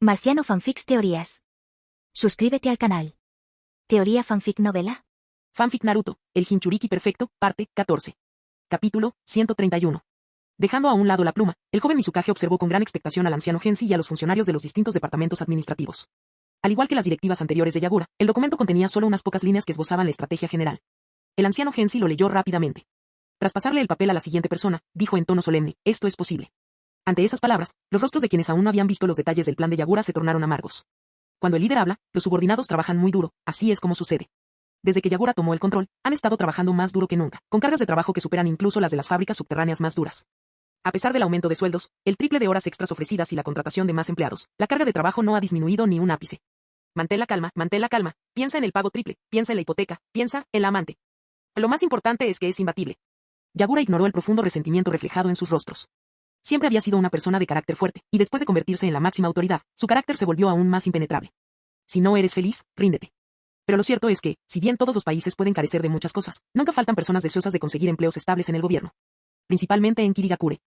Marciano Fanfics Teorías. Suscríbete al canal. Teoría Fanfic Novela. Fanfic Naruto, el Jinchuriki perfecto, parte 14. Capítulo 131. Dejando a un lado la pluma, el joven Mizukage observó con gran expectación al anciano Genshi y a los funcionarios de los distintos departamentos administrativos. Al igual que las directivas anteriores de Yagura, el documento contenía solo unas pocas líneas que esbozaban la estrategia general. El anciano Genshi lo leyó rápidamente. Tras pasarle el papel a la siguiente persona, dijo en tono solemne: esto es posible. Ante esas palabras, los rostros de quienes aún no habían visto los detalles del plan de Yagura se tornaron amargos. Cuando el líder habla, los subordinados trabajan muy duro, así es como sucede. Desde que Yagura tomó el control, han estado trabajando más duro que nunca, con cargas de trabajo que superan incluso las de las fábricas subterráneas más duras. A pesar del aumento de sueldos, el triple de horas extras ofrecidas y la contratación de más empleados, la carga de trabajo no ha disminuido ni un ápice. Mantén la calma, piensa en el pago triple, piensa en la hipoteca, piensa en la amante. Lo más importante es que es imbatible. Yagura ignoró el profundo resentimiento reflejado en sus rostros. Siempre había sido una persona de carácter fuerte, y después de convertirse en la máxima autoridad, su carácter se volvió aún más impenetrable. Si no eres feliz, ríndete. Pero lo cierto es que, si bien todos los países pueden carecer de muchas cosas, nunca faltan personas deseosas de conseguir empleos estables en el gobierno. Principalmente en Kirigakure.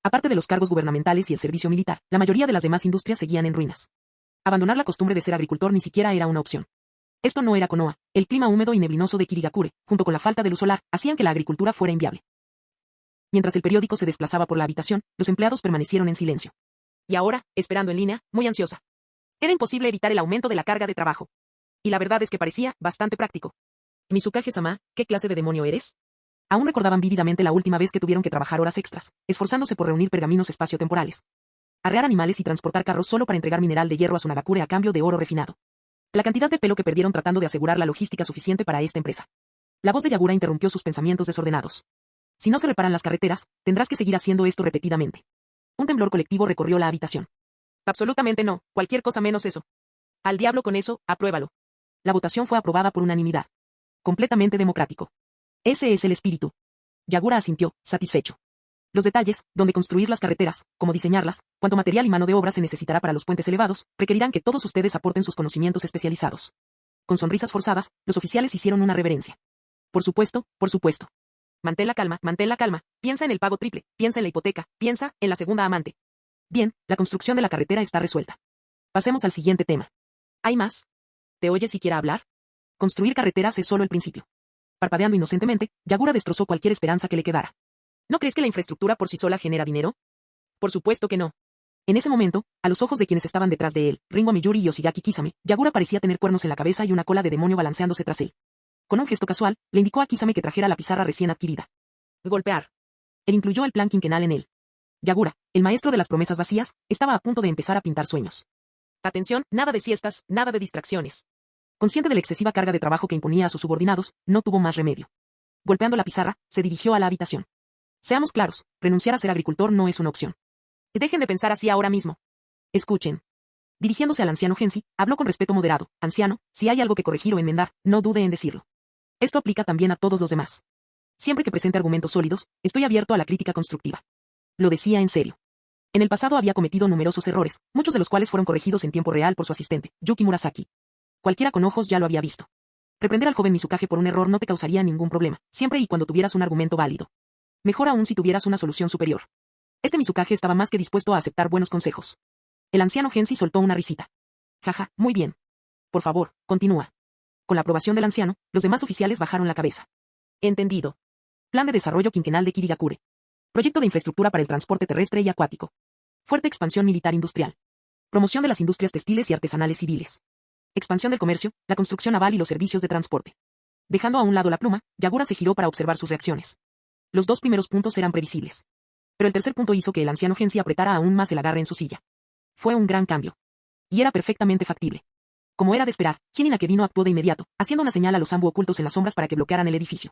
Aparte de los cargos gubernamentales y el servicio militar, la mayoría de las demás industrias seguían en ruinas. Abandonar la costumbre de ser agricultor ni siquiera era una opción. Esto no era Konoha, el clima húmedo y neblinoso de Kirigakure, junto con la falta de luz solar, hacían que la agricultura fuera inviable. Mientras el periódico se desplazaba por la habitación, los empleados permanecieron en silencio. Y ahora, esperando en línea, muy ansiosa. Era imposible evitar el aumento de la carga de trabajo. Y la verdad es que parecía bastante práctico. Mizukage-sama, ¿qué clase de demonio eres? Aún recordaban vívidamente la última vez que tuvieron que trabajar horas extras, esforzándose por reunir pergaminos espaciotemporales. Arrear animales y transportar carros solo para entregar mineral de hierro a Sunagakure a cambio de oro refinado. La cantidad de pelo que perdieron tratando de asegurar la logística suficiente para esta empresa. La voz de Yagura interrumpió sus pensamientos desordenados. Si no se reparan las carreteras, tendrás que seguir haciendo esto repetidamente. Un temblor colectivo recorrió la habitación. Absolutamente no, cualquier cosa menos eso. Al diablo con eso, apruébalo. La votación fue aprobada por unanimidad. Completamente democrático. Ese es el espíritu. Yagura asintió, satisfecho. Los detalles, dónde construir las carreteras, cómo diseñarlas, cuánto material y mano de obra se necesitará para los puentes elevados, requerirán que todos ustedes aporten sus conocimientos especializados. Con sonrisas forzadas, los oficiales hicieron una reverencia. Por supuesto, por supuesto. Mantén la calma, piensa en el pago triple, piensa en la hipoteca, piensa en la segunda amante. Bien, la construcción de la carretera está resuelta. Pasemos al siguiente tema. ¿Hay más? ¿Te oyes siquiera hablar? Construir carreteras es solo el principio. Parpadeando inocentemente, Yagura destrozó cualquier esperanza que le quedara. ¿No crees que la infraestructura por sí sola genera dinero? Por supuesto que no. En ese momento, a los ojos de quienes estaban detrás de él, Ringo Miyuri y Yoshigaki Kisame, Yagura parecía tener cuernos en la cabeza y una cola de demonio balanceándose tras él. Con un gesto casual, le indicó a Kisame que trajera la pizarra recién adquirida. Golpear. Él incluyó el plan quinquenal en él. Yagura, el maestro de las promesas vacías, estaba a punto de empezar a pintar sueños. Atención, nada de siestas, nada de distracciones. Consciente de la excesiva carga de trabajo que imponía a sus subordinados, no tuvo más remedio. Golpeando la pizarra, se dirigió a la habitación. Seamos claros, renunciar a ser agricultor no es una opción. Dejen de pensar así ahora mismo. Escuchen. Dirigiéndose al anciano Genshi, habló con respeto moderado. Anciano, si hay algo que corregir o enmendar, no dude en decirlo. Esto aplica también a todos los demás. Siempre que presente argumentos sólidos, estoy abierto a la crítica constructiva. Lo decía en serio. En el pasado había cometido numerosos errores, muchos de los cuales fueron corregidos en tiempo real por su asistente, Yuki Murasaki. Cualquiera con ojos ya lo había visto. Reprender al joven Mizukage por un error no te causaría ningún problema, siempre y cuando tuvieras un argumento válido. Mejor aún si tuvieras una solución superior. Este Mizukage estaba más que dispuesto a aceptar buenos consejos. El anciano Genshi soltó una risita. Jaja, muy bien. Por favor, continúa. Con la aprobación del anciano, los demás oficiales bajaron la cabeza. Entendido. Plan de desarrollo quinquenal de Kirigakure. Proyecto de infraestructura para el transporte terrestre y acuático. Fuerte expansión militar industrial. Promoción de las industrias textiles y artesanales civiles. Expansión del comercio, la construcción naval y los servicios de transporte. Dejando a un lado la pluma, Yagura se giró para observar sus reacciones. Los dos primeros puntos eran previsibles. Pero el tercer punto hizo que el anciano Genshi apretara aún más el agarre en su silla. Fue un gran cambio. Y era perfectamente factible. Como era de esperar, Shin Akebino actuó de inmediato, haciendo una señal a los Ambu ocultos en las sombras para que bloquearan el edificio.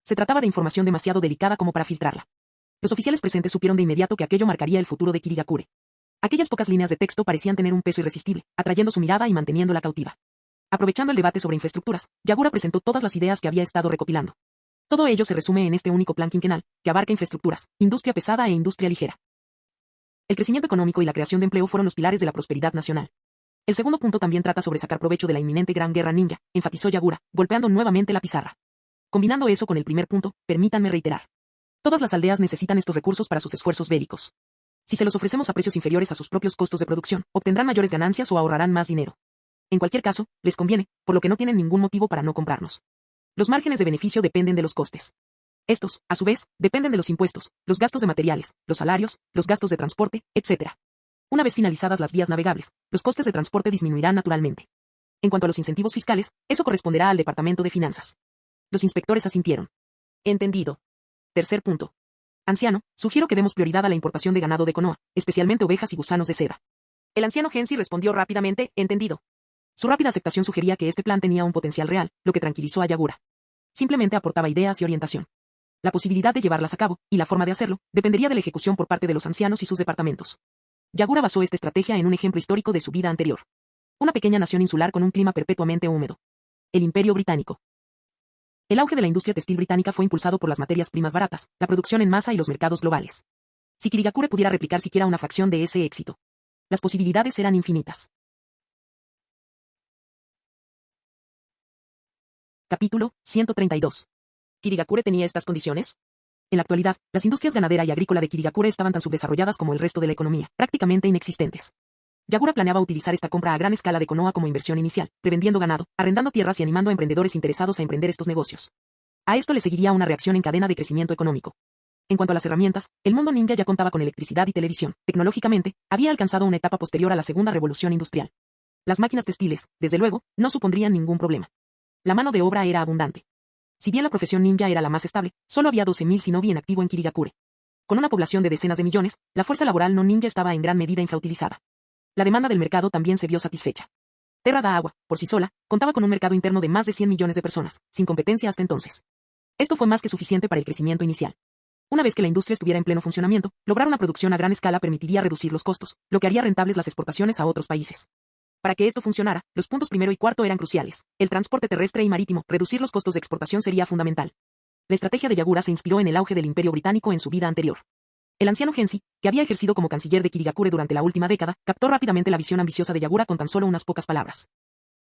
Se trataba de información demasiado delicada como para filtrarla. Los oficiales presentes supieron de inmediato que aquello marcaría el futuro de Kirigakure. Aquellas pocas líneas de texto parecían tener un peso irresistible, atrayendo su mirada y manteniéndola cautiva. Aprovechando el debate sobre infraestructuras, Yagura presentó todas las ideas que había estado recopilando. Todo ello se resume en este único plan quinquenal, que abarca infraestructuras, industria pesada e industria ligera. El crecimiento económico y la creación de empleo fueron los pilares de la prosperidad nacional. El segundo punto también trata sobre sacar provecho de la inminente gran guerra ninja, enfatizó Yagura, golpeando nuevamente la pizarra. Combinando eso con el primer punto, permítanme reiterar. Todas las aldeas necesitan estos recursos para sus esfuerzos bélicos. Si se los ofrecemos a precios inferiores a sus propios costos de producción, obtendrán mayores ganancias o ahorrarán más dinero. En cualquier caso, les conviene, por lo que no tienen ningún motivo para no comprarnos. Los márgenes de beneficio dependen de los costes. Estos, a su vez, dependen de los impuestos, los gastos de materiales, los salarios, los gastos de transporte, etc. Una vez finalizadas las vías navegables, los costes de transporte disminuirán naturalmente. En cuanto a los incentivos fiscales, eso corresponderá al Departamento de Finanzas. Los inspectores asintieron. Entendido. Tercer punto. Anciano, sugiero que demos prioridad a la importación de ganado de Konoha, especialmente ovejas y gusanos de seda. El anciano Gensi respondió rápidamente, entendido. Su rápida aceptación sugería que este plan tenía un potencial real, lo que tranquilizó a Yagura. Simplemente aportaba ideas y orientación. La posibilidad de llevarlas a cabo, y la forma de hacerlo, dependería de la ejecución por parte de los ancianos y sus departamentos. Yagura basó esta estrategia en un ejemplo histórico de su vida anterior. Una pequeña nación insular con un clima perpetuamente húmedo. El Imperio Británico. El auge de la industria textil británica fue impulsado por las materias primas baratas, la producción en masa y los mercados globales. Si Kirigakure pudiera replicar siquiera una fracción de ese éxito, las posibilidades eran infinitas. Capítulo 132. ¿Kirigakure tenía estas condiciones? En la actualidad, las industrias ganadera y agrícola de Kirigakure estaban tan subdesarrolladas como el resto de la economía, prácticamente inexistentes. Yagura planeaba utilizar esta compra a gran escala de Konoha como inversión inicial, prevendiendo ganado, arrendando tierras y animando a emprendedores interesados a emprender estos negocios. A esto le seguiría una reacción en cadena de crecimiento económico. En cuanto a las herramientas, el mundo ninja ya contaba con electricidad y televisión. Tecnológicamente, había alcanzado una etapa posterior a la segunda revolución industrial. Las máquinas textiles, desde luego, no supondrían ningún problema. La mano de obra era abundante. Si bien la profesión ninja era la más estable, solo había 12.000 shinobi en activo en Kirigakure. Con una población de decenas de millones, la fuerza laboral no ninja estaba en gran medida infrautilizada. La demanda del mercado también se vio satisfecha. Terra da Agua, por sí sola, contaba con un mercado interno de más de 100 millones de personas, sin competencia hasta entonces. Esto fue más que suficiente para el crecimiento inicial. Una vez que la industria estuviera en pleno funcionamiento, lograr una producción a gran escala permitiría reducir los costos, lo que haría rentables las exportaciones a otros países. Para que esto funcionara, los puntos primero y cuarto eran cruciales. El transporte terrestre y marítimo, reducir los costos de exportación sería fundamental. La estrategia de Yagura se inspiró en el auge del Imperio Británico en su vida anterior. El anciano Gensi, que había ejercido como canciller de Kirigakure durante la última década, captó rápidamente la visión ambiciosa de Yagura con tan solo unas pocas palabras.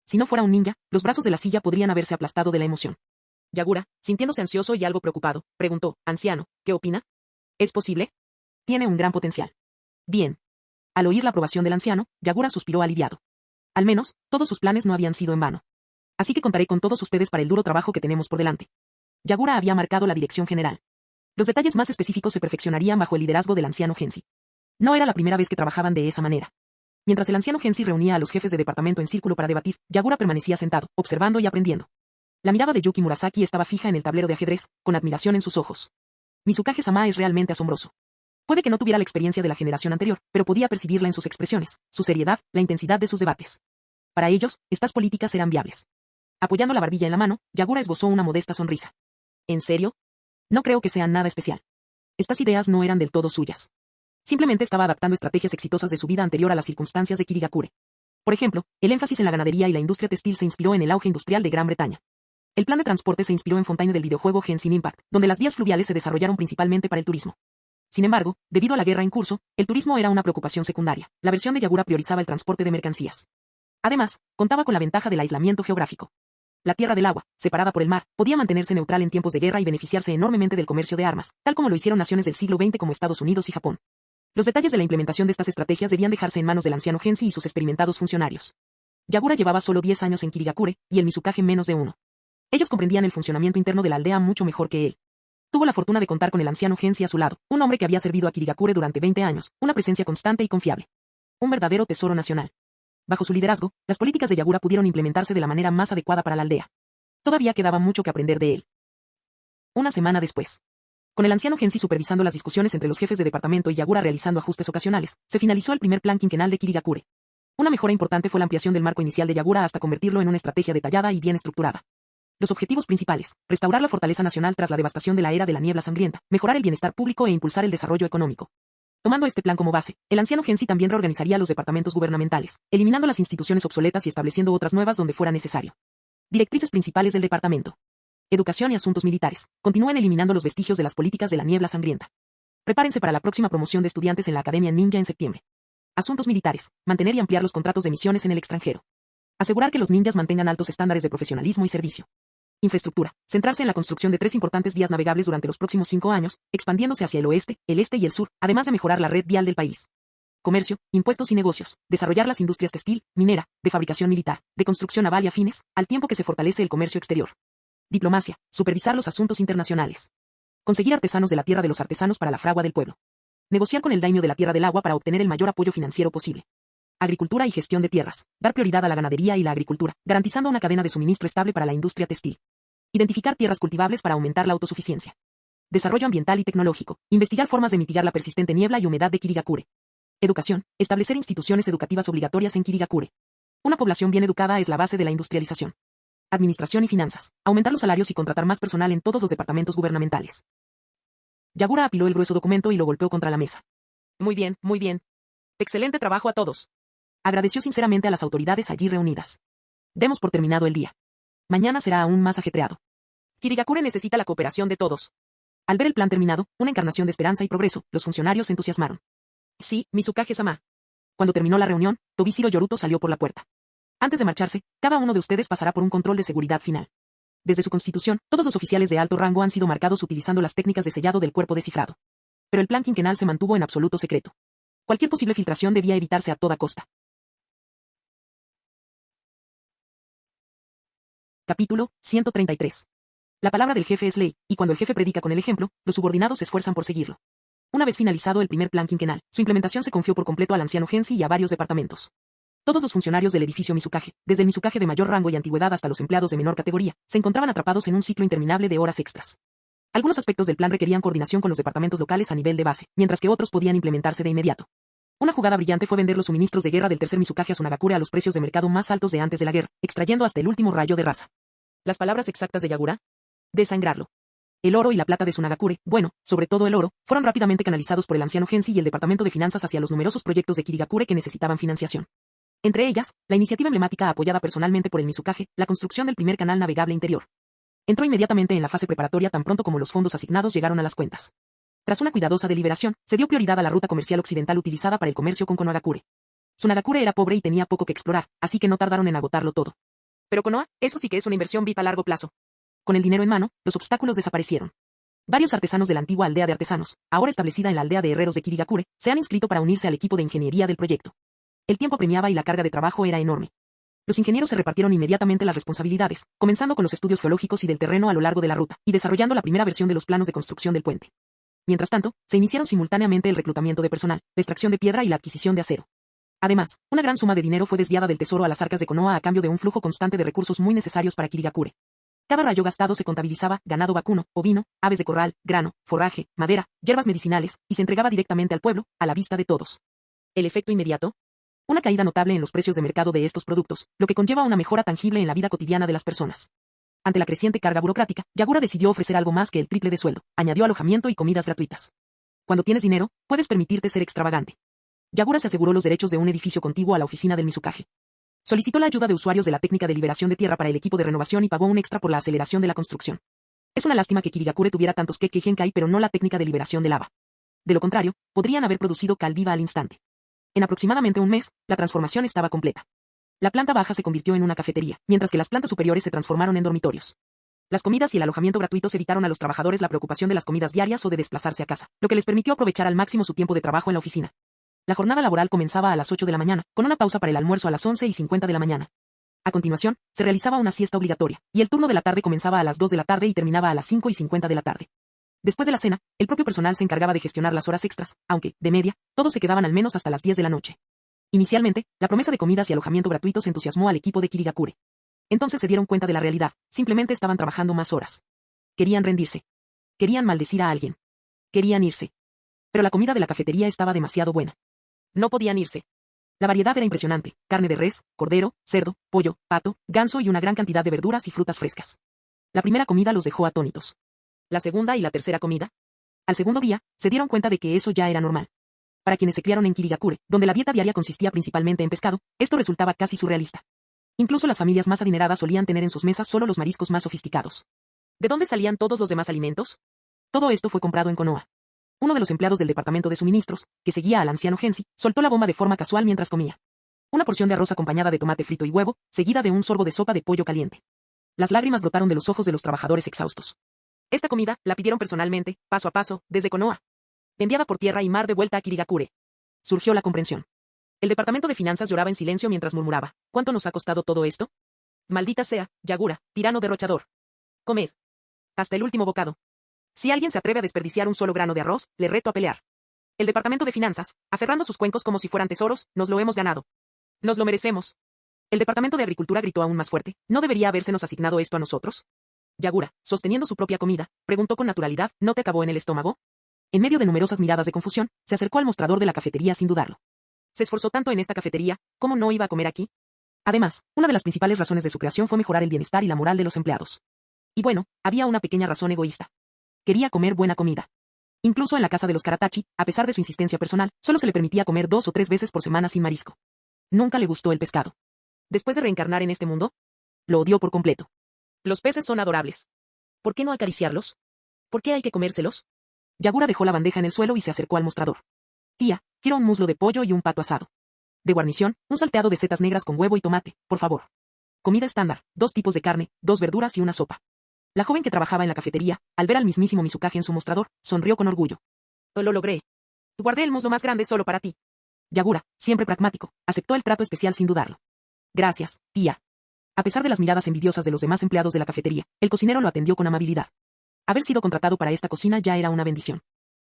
Si no fuera un ninja, los brazos de la silla podrían haberse aplastado de la emoción. Yagura, sintiéndose ansioso y algo preocupado, preguntó, anciano, ¿qué opina? ¿Es posible? Tiene un gran potencial. Bien. Al oír la aprobación del anciano, Yagura suspiró aliviado. Al menos, todos sus planes no habían sido en vano. Así que contaré con todos ustedes para el duro trabajo que tenemos por delante. Yagura había marcado la dirección general. Los detalles más específicos se perfeccionarían bajo el liderazgo del anciano Gensi. No era la primera vez que trabajaban de esa manera. Mientras el anciano Gensi reunía a los jefes de departamento en círculo para debatir, Yagura permanecía sentado, observando y aprendiendo. La mirada de Yuki Murasaki estaba fija en el tablero de ajedrez, con admiración en sus ojos. Mizukage-sama es realmente asombroso. Puede que no tuviera la experiencia de la generación anterior, pero podía percibirla en sus expresiones, su seriedad, la intensidad de sus debates. Para ellos, estas políticas eran viables. Apoyando la barbilla en la mano, Yagura esbozó una modesta sonrisa. ¿En serio? No creo que sean nada especial. Estas ideas no eran del todo suyas. Simplemente estaba adaptando estrategias exitosas de su vida anterior a las circunstancias de Kirigakure. Por ejemplo, el énfasis en la ganadería y la industria textil se inspiró en el auge industrial de Gran Bretaña. El plan de transporte se inspiró en Fontaine del videojuego Genshin Impact, donde las vías fluviales se desarrollaron principalmente para el turismo. Sin embargo, debido a la guerra en curso, el turismo era una preocupación secundaria. La versión de Yagura priorizaba el transporte de mercancías. Además, contaba con la ventaja del aislamiento geográfico. La Tierra del Agua, separada por el mar, podía mantenerse neutral en tiempos de guerra y beneficiarse enormemente del comercio de armas, tal como lo hicieron naciones del siglo XX como Estados Unidos y Japón. Los detalles de la implementación de estas estrategias debían dejarse en manos del anciano Gensi y sus experimentados funcionarios. Yagura llevaba solo 10 años en Kirigakure, y el Mizukage menos de 1. Ellos comprendían el funcionamiento interno de la aldea mucho mejor que él. Tuvo la fortuna de contar con el anciano Gensi a su lado, un hombre que había servido a Kirigakure durante 20 años, una presencia constante y confiable. Un verdadero tesoro nacional. Bajo su liderazgo, las políticas de Yagura pudieron implementarse de la manera más adecuada para la aldea. Todavía quedaba mucho que aprender de él. Una semana después. Con el anciano Gensi supervisando las discusiones entre los jefes de departamento y Yagura realizando ajustes ocasionales, se finalizó el primer plan quinquenal de Kirigakure. Una mejora importante fue la ampliación del marco inicial de Yagura hasta convertirlo en una estrategia detallada y bien estructurada. Los objetivos principales: restaurar la fortaleza nacional tras la devastación de la era de la niebla sangrienta, mejorar el bienestar público e impulsar el desarrollo económico. Tomando este plan como base, el anciano Gensi también reorganizaría los departamentos gubernamentales, eliminando las instituciones obsoletas y estableciendo otras nuevas donde fuera necesario. Directrices principales del departamento. Educación y asuntos militares. Continúen eliminando los vestigios de las políticas de la niebla sangrienta. Prepárense para la próxima promoción de estudiantes en la Academia Ninja en septiembre. Asuntos militares. Mantener y ampliar los contratos de misiones en el extranjero. Asegurar que los ninjas mantengan altos estándares de profesionalismo y servicio. Infraestructura. Centrarse en la construcción de 3 importantes vías navegables durante los próximos 5 años, expandiéndose hacia el oeste, el este y el sur, además de mejorar la red vial del país. Comercio, impuestos y negocios. Desarrollar las industrias textil, minera, de fabricación militar, de construcción naval y afines, al tiempo que se fortalece el comercio exterior. Diplomacia. Supervisar los asuntos internacionales. Conseguir artesanos de la tierra de los artesanos para la fragua del pueblo. Negociar con el daimio de la tierra del agua para obtener el mayor apoyo financiero posible. Agricultura y gestión de tierras. Dar prioridad a la ganadería y la agricultura, garantizando una cadena de suministro estable para la industria textil. Identificar tierras cultivables para aumentar la autosuficiencia. Desarrollo ambiental y tecnológico. Investigar formas de mitigar la persistente niebla y humedad de Kirigakure. Educación. Establecer instituciones educativas obligatorias en Kirigakure. Una población bien educada es la base de la industrialización. Administración y finanzas. Aumentar los salarios y contratar más personal en todos los departamentos gubernamentales. Yagura apiló el grueso documento y lo golpeó contra la mesa. Muy bien, muy bien. Excelente trabajo a todos. Agradeció sinceramente a las autoridades allí reunidas. Demos por terminado el día. Mañana será aún más ajetreado. Kirigakure necesita la cooperación de todos. Al ver el plan terminado, una encarnación de esperanza y progreso, los funcionarios se entusiasmaron. Sí, Mizukage-sama. Cuando terminó la reunión, Tobishiro Yoruto salió por la puerta. Antes de marcharse, cada uno de ustedes pasará por un control de seguridad final. Desde su constitución, todos los oficiales de alto rango han sido marcados utilizando las técnicas de sellado del cuerpo descifrado. Pero el plan quinquenal se mantuvo en absoluto secreto. Cualquier posible filtración debía evitarse a toda costa. Capítulo 133. La palabra del jefe es ley, y cuando el jefe predica con el ejemplo, los subordinados se esfuerzan por seguirlo. Una vez finalizado el primer plan quinquenal, su implementación se confió por completo al anciano Gensi y a varios departamentos. Todos los funcionarios del edificio Mizukage, desde el Mizukage de mayor rango y antigüedad hasta los empleados de menor categoría, se encontraban atrapados en un ciclo interminable de horas extras. Algunos aspectos del plan requerían coordinación con los departamentos locales a nivel de base, mientras que otros podían implementarse de inmediato. Una jugada brillante fue vender los suministros de guerra del tercer Mizukage a Sunagakure a los precios de mercado más altos de antes de la guerra, extrayendo hasta el último rayo de raza. ¿Las palabras exactas de Yagura? Desangrarlo. El oro y la plata de Sunagakure, bueno, sobre todo el oro, fueron rápidamente canalizados por el anciano Gensi y el departamento de finanzas hacia los numerosos proyectos de Kirigakure que necesitaban financiación. Entre ellas, la iniciativa emblemática apoyada personalmente por el Mizukage, la construcción del primer canal navegable interior. Entró inmediatamente en la fase preparatoria tan pronto como los fondos asignados llegaron a las cuentas. Tras una cuidadosa deliberación, se dio prioridad a la ruta comercial occidental utilizada para el comercio con Konohagakure. Sunagakure era pobre y tenía poco que explorar, así que no tardaron en agotarlo todo. Pero Konoha, eso sí que es una inversión VIP a largo plazo. Con el dinero en mano, los obstáculos desaparecieron. Varios artesanos de la antigua aldea de artesanos, ahora establecida en la aldea de herreros de Kirigakure, se han inscrito para unirse al equipo de ingeniería del proyecto. El tiempo premiaba y la carga de trabajo era enorme. Los ingenieros se repartieron inmediatamente las responsabilidades, comenzando con los estudios geológicos y del terreno a lo largo de la ruta, y desarrollando la primera versión de los planos de construcción del puente. Mientras tanto, se iniciaron simultáneamente el reclutamiento de personal, la extracción de piedra y la adquisición de acero. Además, una gran suma de dinero fue desviada del tesoro a las arcas de Konoha a cambio de un flujo constante de recursos muy necesarios para Kirigakure. Cada rayo gastado se contabilizaba, ganado vacuno, ovino, aves de corral, grano, forraje, madera, hierbas medicinales, y se entregaba directamente al pueblo, a la vista de todos. ¿El efecto inmediato? Una caída notable en los precios de mercado de estos productos, lo que conlleva una mejora tangible en la vida cotidiana de las personas. Ante la creciente carga burocrática, Yagura decidió ofrecer algo más que el triple de sueldo, añadió alojamiento y comidas gratuitas. Cuando tienes dinero, puedes permitirte ser extravagante. Yagura se aseguró los derechos de un edificio contiguo a la oficina del Mizukage. Solicitó la ayuda de usuarios de la técnica de liberación de tierra para el equipo de renovación y pagó un extra por la aceleración de la construcción. Es una lástima que Kirigakure tuviera tantos Kekkei Genkai pero no la técnica de liberación de lava. De lo contrario, podrían haber producido cal viva al instante. En aproximadamente un mes, la transformación estaba completa. La planta baja se convirtió en una cafetería, mientras que las plantas superiores se transformaron en dormitorios. Las comidas y el alojamiento gratuitos evitaron a los trabajadores la preocupación de las comidas diarias o de desplazarse a casa, lo que les permitió aprovechar al máximo su tiempo de trabajo en la oficina. La jornada laboral comenzaba a las 8 de la mañana, con una pausa para el almuerzo a las 11:50 de la mañana. A continuación, se realizaba una siesta obligatoria, y el turno de la tarde comenzaba a las 2 de la tarde y terminaba a las 5:50 de la tarde. Después de la cena, el propio personal se encargaba de gestionar las horas extras, aunque, de media, todos se quedaban al menos hasta las 10 de la noche. Inicialmente, la promesa de comidas y alojamiento gratuitos entusiasmó al equipo de Kirigakure. Entonces se dieron cuenta de la realidad, simplemente estaban trabajando más horas. Querían rendirse. Querían maldecir a alguien. Querían irse. Pero la comida de la cafetería estaba demasiado buena. No podían irse. La variedad era impresionante, carne de res, cordero, cerdo, pollo, pato, ganso y una gran cantidad de verduras y frutas frescas. La primera comida los dejó atónitos. La segunda y la tercera comida. Al segundo día, se dieron cuenta de que eso ya era normal. Para quienes se criaron en Kirigakure, donde la dieta diaria consistía principalmente en pescado, esto resultaba casi surrealista. Incluso las familias más adineradas solían tener en sus mesas solo los mariscos más sofisticados. ¿De dónde salían todos los demás alimentos? Todo esto fue comprado en Konoha. Uno de los empleados del departamento de suministros, que seguía al anciano Gensi, soltó la bomba de forma casual mientras comía. Una porción de arroz acompañada de tomate frito y huevo, seguida de un sorbo de sopa de pollo caliente. Las lágrimas brotaron de los ojos de los trabajadores exhaustos. Esta comida la pidieron personalmente, paso a paso, desde Konoha. Enviada por tierra y mar de vuelta a Kirigakure. Surgió la comprensión. El departamento de finanzas lloraba en silencio mientras murmuraba: ¿cuánto nos ha costado todo esto? Maldita sea, Yagura, tirano derrochador. Comed. Hasta el último bocado. Si alguien se atreve a desperdiciar un solo grano de arroz, le reto a pelear. El departamento de finanzas, aferrando sus cuencos como si fueran tesoros, nos lo hemos ganado. Nos lo merecemos. El departamento de agricultura gritó aún más fuerte: ¿no debería habérsenos asignado esto a nosotros? Yagura, sosteniendo su propia comida, preguntó con naturalidad: ¿no te acabó en el estómago? En medio de numerosas miradas de confusión, se acercó al mostrador de la cafetería sin dudarlo. Se esforzó tanto en esta cafetería, ¿cómo no iba a comer aquí? Además, una de las principales razones de su creación fue mejorar el bienestar y la moral de los empleados. Y bueno, había una pequeña razón egoísta. Quería comer buena comida. Incluso en la casa de los Karatachi, a pesar de su insistencia personal, solo se le permitía comer 2 o 3 veces por semana sin marisco. Nunca le gustó el pescado. Después de reencarnar en este mundo, lo odió por completo. Los peces son adorables. ¿Por qué no acariciarlos? ¿Por qué hay que comérselos? Yagura dejó la bandeja en el suelo y se acercó al mostrador. Tía, quiero un muslo de pollo y un pato asado. De guarnición, un salteado de setas negras con huevo y tomate, por favor. Comida estándar, 2 tipos de carne, 2 verduras y una sopa. La joven que trabajaba en la cafetería, al ver al mismísimo Mizukage en su mostrador, sonrió con orgullo. Lo logré. Guardé el muslo más grande solo para ti. Yagura, siempre pragmático, aceptó el trato especial sin dudarlo. Gracias, tía. A pesar de las miradas envidiosas de los demás empleados de la cafetería, el cocinero lo atendió con amabilidad. Haber sido contratado para esta cocina ya era una bendición.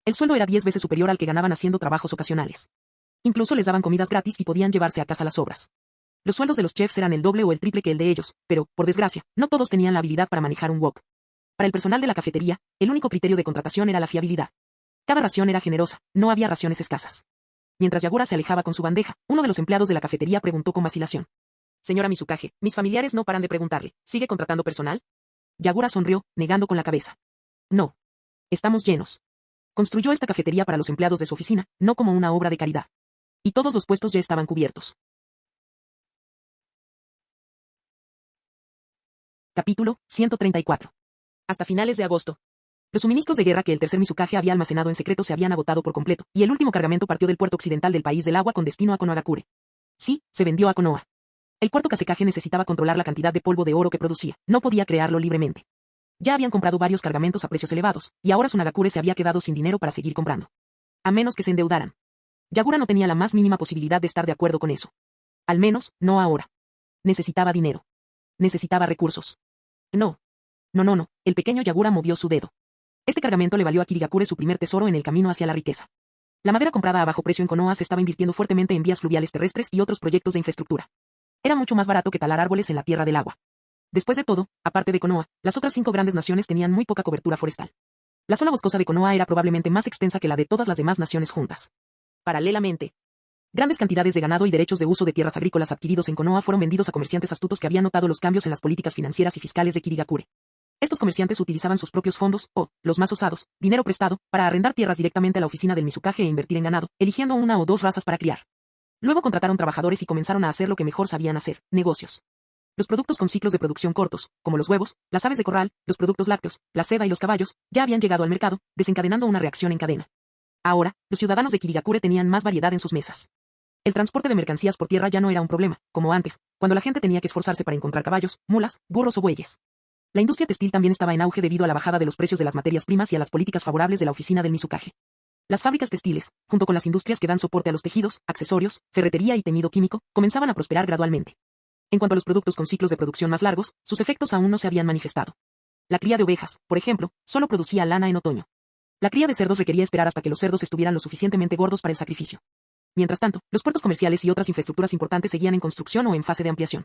El sueldo era 10 veces superior al que ganaban haciendo trabajos ocasionales. Incluso les daban comidas gratis y podían llevarse a casa las sobras. Los sueldos de los chefs eran el doble o el triple que el de ellos, pero, por desgracia, no todos tenían la habilidad para manejar un wok. Para el personal de la cafetería, el único criterio de contratación era la fiabilidad. Cada ración era generosa, no había raciones escasas. Mientras Yagura se alejaba con su bandeja, uno de los empleados de la cafetería preguntó con vacilación. Señora Mizukage, mis familiares no paran de preguntarle, ¿sigue contratando personal? Yagura sonrió, negando con la cabeza. No. Estamos llenos. Construyó esta cafetería para los empleados de su oficina, no como una obra de caridad. Y todos los puestos ya estaban cubiertos. Capítulo 134. Hasta finales de agosto. Los suministros de guerra que el tercer Mizukage había almacenado en secreto se habían agotado por completo, y el último cargamento partió del puerto occidental del país del agua con destino a Konohagakure. Sí, se vendió a Konoha. El puerto Kasekaje necesitaba controlar la cantidad de polvo de oro que producía, no podía crearlo libremente. Ya habían comprado varios cargamentos a precios elevados, y ahora Sunagakure se había quedado sin dinero para seguir comprando. A menos que se endeudaran. Yagura no tenía la más mínima posibilidad de estar de acuerdo con eso. Al menos, no ahora. Necesitaba dinero. Necesitaba recursos. No. No, el pequeño Yagura movió su dedo. Este cargamento le valió a Kirigakure su primer tesoro en el camino hacia la riqueza. La madera comprada a bajo precio en Konoha se estaba invirtiendo fuertemente en vías fluviales terrestres y otros proyectos de infraestructura. Era mucho más barato que talar árboles en la tierra del agua. Después de todo, aparte de Konoha, las otras 5 grandes naciones tenían muy poca cobertura forestal. La zona boscosa de Konoha era probablemente más extensa que la de todas las demás naciones juntas. Paralelamente, grandes cantidades de ganado y derechos de uso de tierras agrícolas adquiridos en Konoha fueron vendidos a comerciantes astutos que habían notado los cambios en las políticas financieras y fiscales de Kirigakure. Estos comerciantes utilizaban sus propios fondos, o, los más osados, dinero prestado, para arrendar tierras directamente a la oficina del Mizukage e invertir en ganado, eligiendo 1 o 2 razas para criar. Luego contrataron trabajadores y comenzaron a hacer lo que mejor sabían hacer, negocios. Los productos con ciclos de producción cortos, como los huevos, las aves de corral, los productos lácteos, la seda y los caballos, ya habían llegado al mercado, desencadenando una reacción en cadena. Ahora, los ciudadanos de Kirigakure tenían más variedad en sus mesas. El transporte de mercancías por tierra ya no era un problema, como antes, cuando la gente tenía que esforzarse para encontrar caballos, mulas, burros o bueyes. La industria textil también estaba en auge debido a la bajada de los precios de las materias primas y a las políticas favorables de la oficina del Mizukage. Las fábricas textiles, junto con las industrias que dan soporte a los tejidos, accesorios, ferretería y teñido químico, comenzaban a prosperar gradualmente. En cuanto a los productos con ciclos de producción más largos, sus efectos aún no se habían manifestado. La cría de ovejas, por ejemplo, solo producía lana en otoño. La cría de cerdos requería esperar hasta que los cerdos estuvieran lo suficientemente gordos para el sacrificio. Mientras tanto, los puertos comerciales y otras infraestructuras importantes seguían en construcción o en fase de ampliación.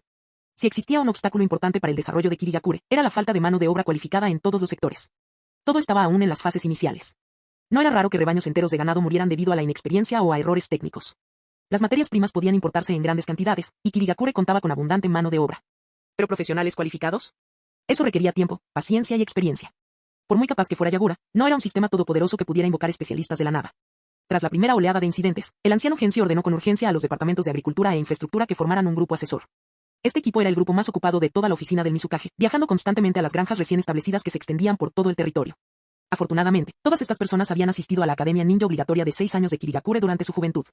Si existía un obstáculo importante para el desarrollo de Kirigakure, era la falta de mano de obra cualificada en todos los sectores. Todo estaba aún en las fases iniciales. No era raro que rebaños enteros de ganado murieran debido a la inexperiencia o a errores técnicos. Las materias primas podían importarse en grandes cantidades, y Kirigakure contaba con abundante mano de obra. ¿Pero profesionales cualificados? Eso requería tiempo, paciencia y experiencia. Por muy capaz que fuera Yagura, no era un sistema todopoderoso que pudiera invocar especialistas de la nada. Tras la primera oleada de incidentes, el anciano Gensi ordenó con urgencia a los departamentos de agricultura e infraestructura que formaran un grupo asesor. Este equipo era el grupo más ocupado de toda la oficina del Mizukage, viajando constantemente a las granjas recién establecidas que se extendían por todo el territorio. Afortunadamente, todas estas personas habían asistido a la academia ninja obligatoria de 6 años de Kirigakure durante su juventud.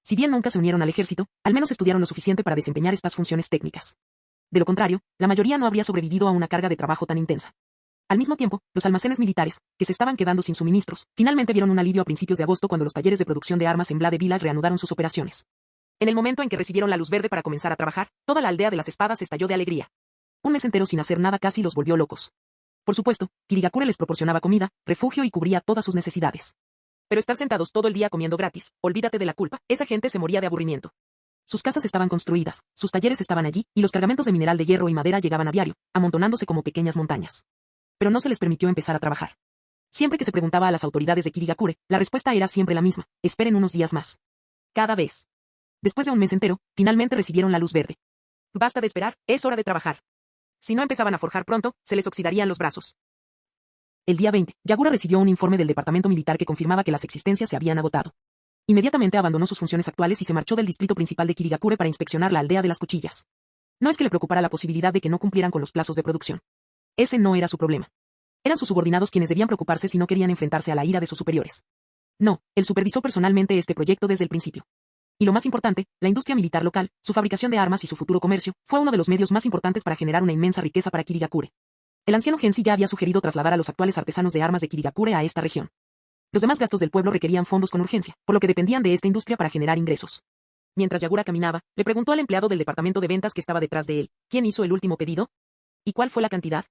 Si bien nunca se unieron al ejército, al menos estudiaron lo suficiente para desempeñar estas funciones técnicas. De lo contrario, la mayoría no habría sobrevivido a una carga de trabajo tan intensa. Al mismo tiempo, los almacenes militares, que se estaban quedando sin suministros, finalmente vieron un alivio a principios de agosto cuando los talleres de producción de armas en Blade Village reanudaron sus operaciones. En el momento en que recibieron la luz verde para comenzar a trabajar, toda la aldea de las espadas estalló de alegría. Un mes entero sin hacer nada casi los volvió locos. Por supuesto, Kirigakure les proporcionaba comida, refugio y cubría todas sus necesidades. Pero estar sentados todo el día comiendo gratis, olvídate de la culpa, esa gente se moría de aburrimiento. Sus casas estaban construidas, sus talleres estaban allí, y los cargamentos de mineral de hierro y madera llegaban a diario, amontonándose como pequeñas montañas. Pero no se les permitió empezar a trabajar. Siempre que se preguntaba a las autoridades de Kirigakure, la respuesta era siempre la misma: esperen unos días más. Cada vez. Después de un mes entero, finalmente recibieron la luz verde. Basta de esperar, es hora de trabajar. Si no empezaban a forjar pronto, se les oxidarían los brazos. El día 20, Yagura recibió un informe del departamento militar que confirmaba que las existencias se habían agotado. Inmediatamente abandonó sus funciones actuales y se marchó del distrito principal de Kirigakure para inspeccionar la aldea de las cuchillas. No es que le preocupara la posibilidad de que no cumplieran con los plazos de producción. Ese no era su problema. Eran sus subordinados quienes debían preocuparse si no querían enfrentarse a la ira de sus superiores. No, él supervisó personalmente este proyecto desde el principio. Y lo más importante, la industria militar local, su fabricación de armas y su futuro comercio, fue uno de los medios más importantes para generar una inmensa riqueza para Kirigakure. El anciano Gensi ya había sugerido trasladar a los actuales artesanos de armas de Kirigakure a esta región. Los demás gastos del pueblo requerían fondos con urgencia, por lo que dependían de esta industria para generar ingresos. Mientras Yagura caminaba, le preguntó al empleado del departamento de ventas que estaba detrás de él: ¿quién hizo el último pedido? ¿Y cuál fue la cantidad?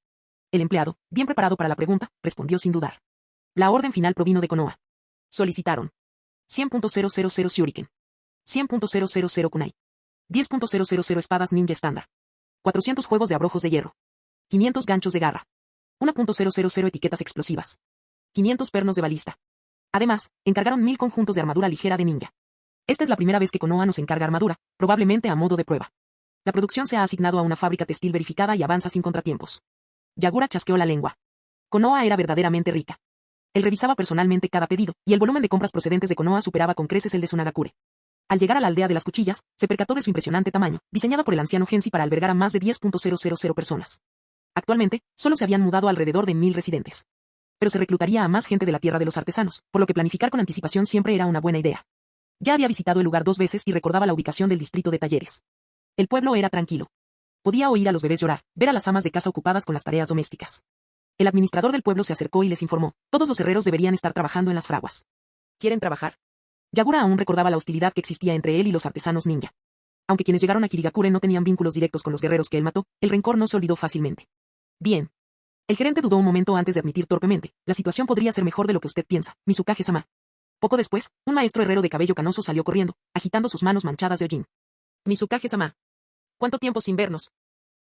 El empleado, bien preparado para la pregunta, respondió sin dudar. La orden final provino de Konoha. Solicitaron 100.000 Shuriken, 100.000 kunai, 10.000 espadas ninja estándar, 400 juegos de abrojos de hierro, 500 ganchos de garra, 1.000 etiquetas explosivas, 500 pernos de balista. Además, encargaron 1000 conjuntos de armadura ligera de ninja. Esta es la primera vez que Konoha nos encarga armadura, probablemente a modo de prueba. La producción se ha asignado a una fábrica textil verificada y avanza sin contratiempos. Yagura chasqueó la lengua. Konoha era verdaderamente rica. Él revisaba personalmente cada pedido, y el volumen de compras procedentes de Konoha superaba con creces el de Sunagakure. Al llegar a la aldea de las cuchillas, se percató de su impresionante tamaño, diseñada por el anciano Gensi para albergar a más de 10.000 personas. Actualmente, solo se habían mudado alrededor de 1000 residentes. Pero se reclutaría a más gente de la tierra de los artesanos, por lo que planificar con anticipación siempre era una buena idea. Ya había visitado el lugar 2 veces y recordaba la ubicación del distrito de talleres. El pueblo era tranquilo. Podía oír a los bebés llorar, ver a las amas de casa ocupadas con las tareas domésticas. El administrador del pueblo se acercó y les informó: todos los herreros deberían estar trabajando en las fraguas. ¿Quieren trabajar? Yagura aún recordaba la hostilidad que existía entre él y los artesanos ninja. Aunque quienes llegaron a Kirigakure no tenían vínculos directos con los guerreros que él mató, el rencor no se olvidó fácilmente. Bien. El gerente dudó un momento antes de admitir torpemente: la situación podría ser mejor de lo que usted piensa, Mizukage-sama. Poco después, un maestro herrero de cabello canoso salió corriendo, agitando sus manos manchadas de hollín. Mizukage-sama. ¿Cuánto tiempo sin vernos?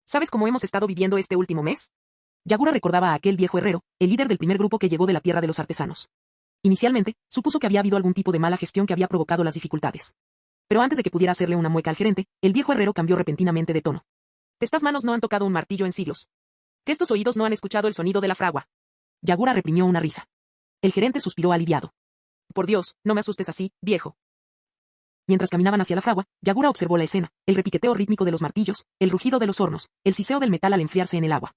¿Sabes cómo hemos estado viviendo este último mes? Yagura recordaba a aquel viejo herrero, el líder del primer grupo que llegó de la tierra de los artesanos. Inicialmente, supuso que había habido algún tipo de mala gestión que había provocado las dificultades. Pero antes de que pudiera hacerle una mueca al gerente, el viejo herrero cambió repentinamente de tono. Estas manos no han tocado un martillo en siglos. Que estos oídos no han escuchado el sonido de la fragua. Yagura reprimió una risa. El gerente suspiró aliviado. Por Dios, no me asustes así, viejo. Mientras caminaban hacia la fragua, Yagura observó la escena: el repiqueteo rítmico de los martillos, el rugido de los hornos, el siseo del metal al enfriarse en el agua.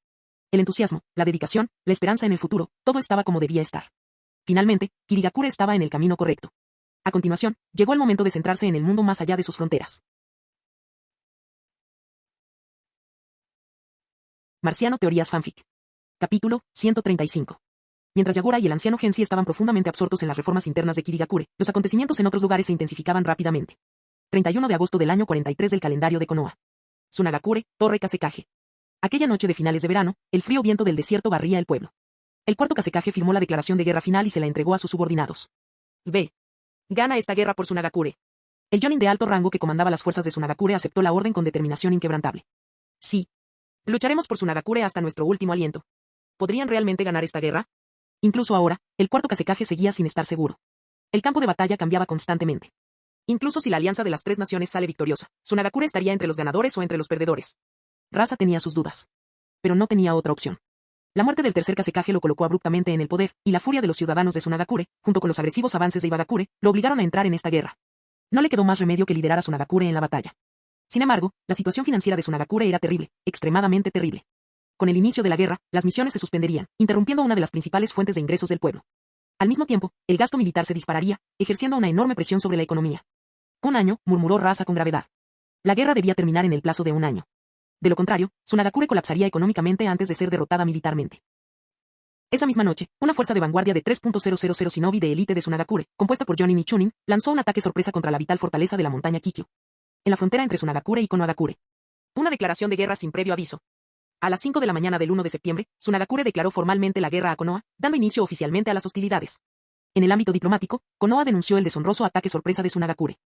El entusiasmo, la dedicación, la esperanza en el futuro, todo estaba como debía estar. Finalmente, Kirigakure estaba en el camino correcto. A continuación, llegó el momento de centrarse en el mundo más allá de sus fronteras. Marciano Teorías Fanfic. Capítulo 135. Mientras Yagura y el anciano Gensi estaban profundamente absortos en las reformas internas de Kirigakure, los acontecimientos en otros lugares se intensificaban rápidamente. 31 de agosto del año 43 del calendario de Konoha. Sunagakure, Torre Kasekage. Aquella noche de finales de verano, el frío viento del desierto barría el pueblo. El cuarto Kasekage firmó la declaración de guerra final y se la entregó a sus subordinados. B. Gana esta guerra por Sunagakure. El Jonin de alto rango que comandaba las fuerzas de Sunagakure aceptó la orden con determinación inquebrantable. Sí. Lucharemos por Sunagakure hasta nuestro último aliento. ¿Podrían realmente ganar esta guerra? Incluso ahora, el cuarto Kasekage seguía sin estar seguro. El campo de batalla cambiaba constantemente. Incluso si la alianza de las 3 naciones sale victoriosa, Sunagakure estaría entre los ganadores o entre los perdedores. Rasa tenía sus dudas. Pero no tenía otra opción. La muerte del tercer Kasekage lo colocó abruptamente en el poder, y la furia de los ciudadanos de Sunagakure, junto con los agresivos avances de Ibagakure, lo obligaron a entrar en esta guerra. No le quedó más remedio que liderar a Sunagakure en la batalla. Sin embargo, la situación financiera de Sunagakure era terrible, extremadamente terrible. Con el inicio de la guerra, las misiones se suspenderían, interrumpiendo una de las principales fuentes de ingresos del pueblo. Al mismo tiempo, el gasto militar se dispararía, ejerciendo una enorme presión sobre la economía. Un año, murmuró Rasa con gravedad. La guerra debía terminar en el plazo de un año. De lo contrario, Tsunagakure colapsaría económicamente antes de ser derrotada militarmente. Esa misma noche, una fuerza de vanguardia de 3.000 shinobi de élite de Tsunagakure, compuesta por Jonin y Chunin, lanzó un ataque sorpresa contra la vital fortaleza de la montaña Kikyo, en la frontera entre Tsunagakure y Konohagakure. Una declaración de guerra sin previo aviso. A las 5 de la mañana del 1 de septiembre, Tsunagakure declaró formalmente la guerra a Konoha, dando inicio oficialmente a las hostilidades. En el ámbito diplomático, Konoha denunció el deshonroso ataque sorpresa de Tsunagakure.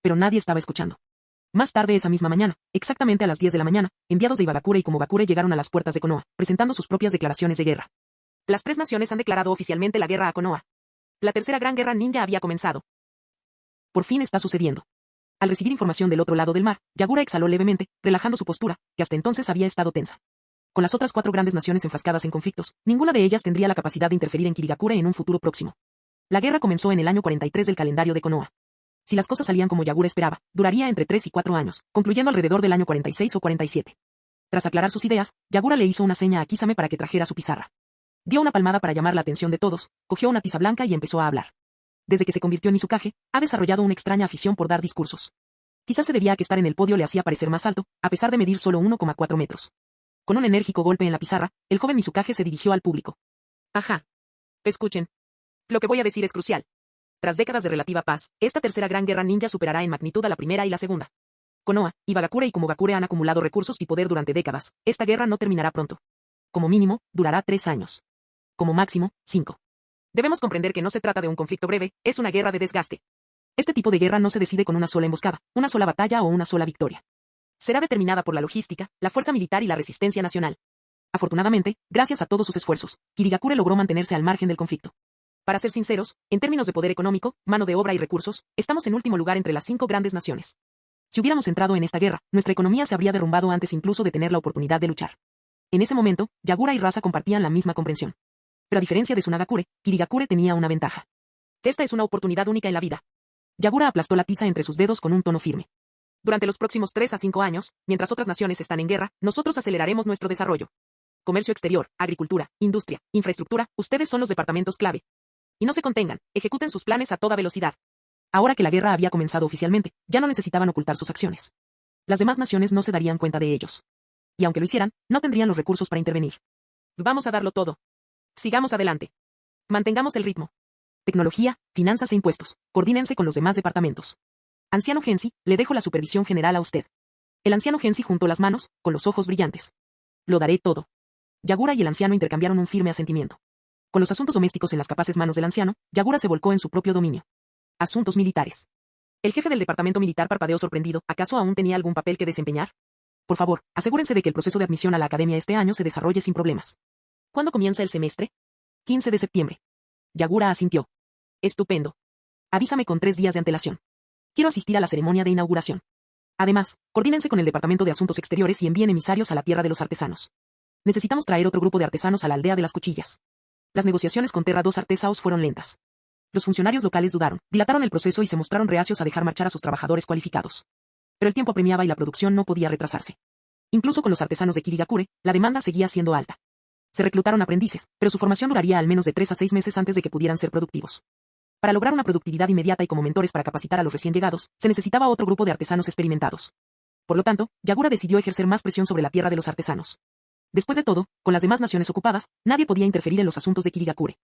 Pero nadie estaba escuchando. Más tarde esa misma mañana, exactamente a las 10 de la mañana, enviados de Iwagakure y Komogakure llegaron a las puertas de Konoha, presentando sus propias declaraciones de guerra. Las tres naciones han declarado oficialmente la guerra a Konoha. La tercera gran guerra ninja había comenzado. Por fin está sucediendo. Al recibir información del otro lado del mar, Yagura exhaló levemente, relajando su postura, que hasta entonces había estado tensa. Con las otras cuatro grandes naciones enfrascadas en conflictos, ninguna de ellas tendría la capacidad de interferir en Kirigakure en un futuro próximo. La guerra comenzó en el año 43 del calendario de Konoha. Si las cosas salían como Yagura esperaba, duraría entre 3 y 4 años, concluyendo alrededor del año 46 o 47. Tras aclarar sus ideas, Yagura le hizo una seña a Kisame para que trajera su pizarra. Dio una palmada para llamar la atención de todos, cogió una tiza blanca y empezó a hablar. Desde que se convirtió en Mizukage, ha desarrollado una extraña afición por dar discursos. Quizás se debía a que estar en el podio le hacía parecer más alto, a pesar de medir solo 1,4 metros. Con un enérgico golpe en la pizarra, el joven Mizukage se dirigió al público. Ajá. Escuchen. Lo que voy a decir es crucial. Tras décadas de relativa paz, esta tercera gran guerra ninja superará en magnitud a la primera y la segunda. Konoha, Iwagakure y Komogakure han acumulado recursos y poder durante décadas. Esta guerra no terminará pronto. Como mínimo, durará 3 años. Como máximo, 5. Debemos comprender que no se trata de un conflicto breve, es una guerra de desgaste. Este tipo de guerra no se decide con una sola emboscada, una sola batalla o una sola victoria. Será determinada por la logística, la fuerza militar y la resistencia nacional. Afortunadamente, gracias a todos sus esfuerzos, Kirigakure logró mantenerse al margen del conflicto. Para ser sinceros, en términos de poder económico, mano de obra y recursos, estamos en último lugar entre las 5 grandes naciones. Si hubiéramos entrado en esta guerra, nuestra economía se habría derrumbado antes incluso de tener la oportunidad de luchar. En ese momento, Yagura y Rasa compartían la misma comprensión. Pero a diferencia de Tsunagakure, Kirigakure tenía una ventaja. Esta es una oportunidad única en la vida. Yagura aplastó la tiza entre sus dedos con un tono firme. Durante los próximos 3 a 5 años, mientras otras naciones están en guerra, nosotros aceleraremos nuestro desarrollo. Comercio exterior, agricultura, industria, infraestructura, ustedes son los departamentos clave. Y no se contengan, ejecuten sus planes a toda velocidad. Ahora que la guerra había comenzado oficialmente, ya no necesitaban ocultar sus acciones. Las demás naciones no se darían cuenta de ellos. Y aunque lo hicieran, no tendrían los recursos para intervenir. Vamos a darlo todo. Sigamos adelante. Mantengamos el ritmo. Tecnología, finanzas e impuestos. Coordínense con los demás departamentos. Anciano Gensi, le dejo la supervisión general a usted. El anciano Gensi juntó las manos, con los ojos brillantes. Lo daré todo. Yagura y el anciano intercambiaron un firme asentimiento. Con los asuntos domésticos en las capaces manos del anciano, Yagura se volcó en su propio dominio. Asuntos militares. El jefe del departamento militar parpadeó sorprendido. ¿Acaso aún tenía algún papel que desempeñar? Por favor, asegúrense de que el proceso de admisión a la academia este año se desarrolle sin problemas. ¿Cuándo comienza el semestre? 15 de septiembre. Yagura asintió. Estupendo. Avísame con 3 días de antelación. Quiero asistir a la ceremonia de inauguración. Además, coordínense con el Departamento de Asuntos Exteriores y envíen emisarios a la tierra de los artesanos. Necesitamos traer otro grupo de artesanos a la aldea de las cuchillas. Las negociaciones con Terra 2 Artesaos fueron lentas. Los funcionarios locales dudaron, dilataron el proceso y se mostraron reacios a dejar marchar a sus trabajadores cualificados. Pero el tiempo apremiaba y la producción no podía retrasarse. Incluso con los artesanos de Kirigakure, la demanda seguía siendo alta. Se reclutaron aprendices, pero su formación duraría al menos de 3 a 6 meses antes de que pudieran ser productivos. Para lograr una productividad inmediata y como mentores para capacitar a los recién llegados, se necesitaba otro grupo de artesanos experimentados. Por lo tanto, Yagura decidió ejercer más presión sobre la tierra de los artesanos. Después de todo, con las demás naciones ocupadas, nadie podía interferir en los asuntos de Kirigakure.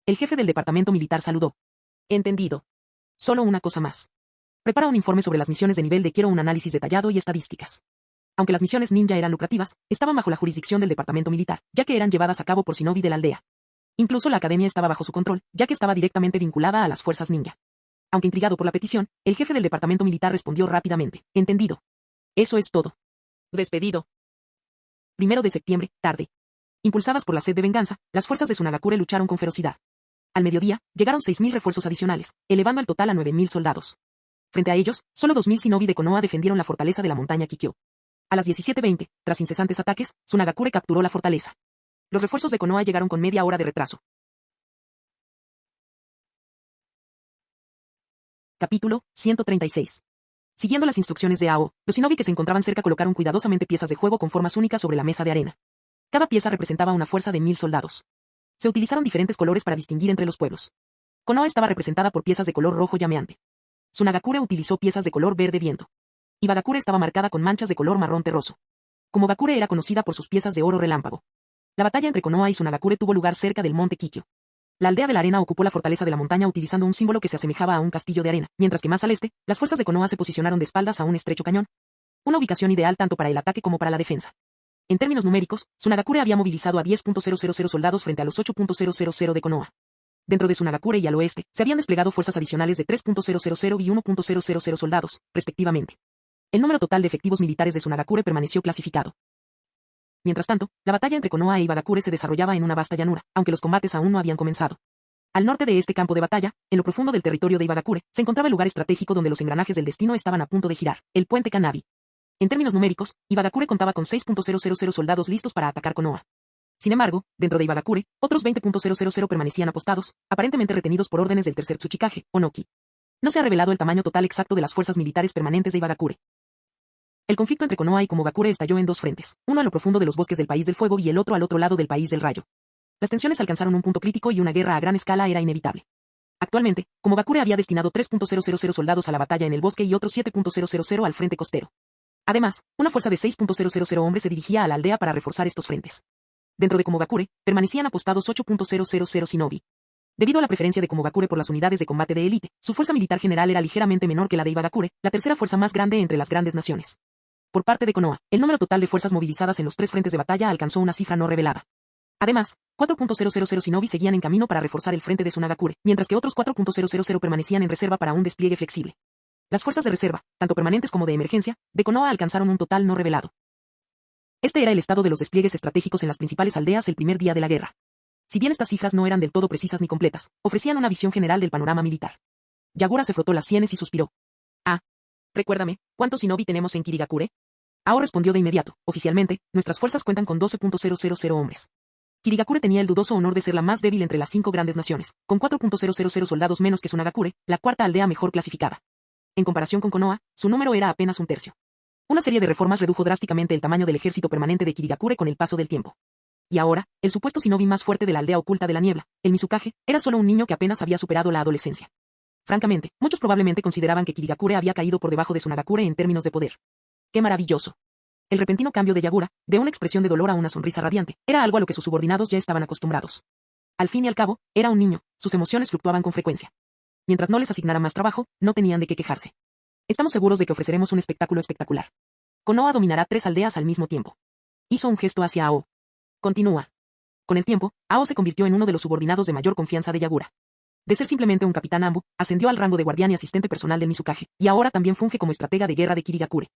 El jefe del departamento militar saludó. Entendido. Solo una cosa más. Prepara un informe sobre las misiones de nivel de quiero un análisis detallado y estadísticas. Aunque las misiones ninja eran lucrativas, estaban bajo la jurisdicción del departamento militar, ya que eran llevadas a cabo por shinobi de la aldea. Incluso la academia estaba bajo su control, ya que estaba directamente vinculada a las fuerzas ninja. Aunque intrigado por la petición, el jefe del departamento militar respondió rápidamente. Entendido. Eso es todo. Despedido. 1 de septiembre, tarde. Impulsadas por la sed de venganza, las fuerzas de Tsunagakure lucharon con ferocidad. Al mediodía, llegaron 6.000 refuerzos adicionales, elevando el total a 9.000 soldados. Frente a ellos, solo 2.000 shinobi de Konoha defendieron la fortaleza de la montaña Kikyo. A las 17:20, tras incesantes ataques, Tsunagakure capturó la fortaleza. Los refuerzos de Konoha llegaron con media hora de retraso. Capítulo 136. Siguiendo las instrucciones de Ao, los shinobi que se encontraban cerca colocaron cuidadosamente piezas de juego con formas únicas sobre la mesa de arena. Cada pieza representaba una fuerza de 1.000 soldados. Se utilizaron diferentes colores para distinguir entre los pueblos. Konoha estaba representada por piezas de color rojo llameante. Tsunagakure utilizó piezas de color verde viento. Iwagakure estaba marcada con manchas de color marrón terroso. Komogakure era conocida por sus piezas de oro relámpago. La batalla entre Konoha y Tsunagakure tuvo lugar cerca del monte Kikyo. La aldea de la arena ocupó la fortaleza de la montaña utilizando un símbolo que se asemejaba a un castillo de arena, mientras que más al este, las fuerzas de Konoha se posicionaron de espaldas a un estrecho cañón. Una ubicación ideal tanto para el ataque como para la defensa. En términos numéricos, Tsunagakure había movilizado a 10.000 soldados frente a los 8.000 de Konoha. Dentro de Tsunagakure y al oeste, se habían desplegado fuerzas adicionales de 3.000 y 1.000 soldados, respectivamente. El número total de efectivos militares de Tsunagakure permaneció clasificado. Mientras tanto, la batalla entre Konoha e Iwagakure se desarrollaba en una vasta llanura, aunque los combates aún no habían comenzado. Al norte de este campo de batalla, en lo profundo del territorio de Iwagakure, se encontraba el lugar estratégico donde los engranajes del destino estaban a punto de girar, el puente Kanabi. En términos numéricos, Iwagakure contaba con 6.000 soldados listos para atacar Konoha. Sin embargo, dentro de Iwagakure, otros 20.000 permanecían apostados, aparentemente retenidos por órdenes del tercer Tsuchikage, Onoki. No se ha revelado el tamaño total exacto de las fuerzas militares permanentes de Iwagakure. El conflicto entre Konoha y Komogakure estalló en dos frentes, uno a lo profundo de los bosques del País del Fuego y el otro al otro lado del País del Rayo. Las tensiones alcanzaron un punto crítico y una guerra a gran escala era inevitable. Actualmente, Komogakure había destinado 3.000 soldados a la batalla en el bosque y otros 7.000 al frente costero. Además, una fuerza de 6.000 hombres se dirigía a la aldea para reforzar estos frentes. Dentro de Komogakure, permanecían apostados 8.000 shinobi. Debido a la preferencia de Komogakure por las unidades de combate de élite, su fuerza militar general era ligeramente menor que la de Iwagakure, la tercera fuerza más grande entre las grandes naciones. Por parte de Konoha, el número total de fuerzas movilizadas en los tres frentes de batalla alcanzó una cifra no revelada. Además, 4.000 shinobi seguían en camino para reforzar el frente de Tsunagakure, mientras que otros 4.000 permanecían en reserva para un despliegue flexible. Las fuerzas de reserva, tanto permanentes como de emergencia, de Konoha alcanzaron un total no revelado. Este era el estado de los despliegues estratégicos en las principales aldeas el primer día de la guerra. Si bien estas cifras no eran del todo precisas ni completas, ofrecían una visión general del panorama militar. Yagura se frotó las sienes y suspiró. Recuérdame, ¿cuántos shinobi tenemos en Kirigakure? Ao respondió de inmediato. Oficialmente, nuestras fuerzas cuentan con 12.000 hombres. Kirigakure tenía el dudoso honor de ser la más débil entre las 5 grandes naciones, con 4.000 soldados menos que Tsunagakure, la cuarta aldea mejor clasificada. En comparación con Konoha, su número era apenas un tercio. Una serie de reformas redujo drásticamente el tamaño del ejército permanente de Kirigakure con el paso del tiempo. Y ahora, el supuesto shinobi más fuerte de la aldea oculta de la niebla, el Mizukage, era solo un niño que apenas había superado la adolescencia. Francamente, muchos probablemente consideraban que Kirigakure había caído por debajo de Tsunagakure en términos de poder. ¡Qué maravilloso! El repentino cambio de Yagura, de una expresión de dolor a una sonrisa radiante, era algo a lo que sus subordinados ya estaban acostumbrados. Al fin y al cabo, era un niño, sus emociones fluctuaban con frecuencia. Mientras no les asignara más trabajo, no tenían de qué quejarse. Estamos seguros de que ofreceremos un espectáculo espectacular. Konoha dominará 3 aldeas al mismo tiempo. Hizo un gesto hacia Ao. Continúa. Con el tiempo, Ao se convirtió en uno de los subordinados de mayor confianza de Yagura. De ser simplemente un capitán Ambu, ascendió al rango de guardián y asistente personal del Mizukage, y ahora también funge como estratega de guerra de Kirigakure.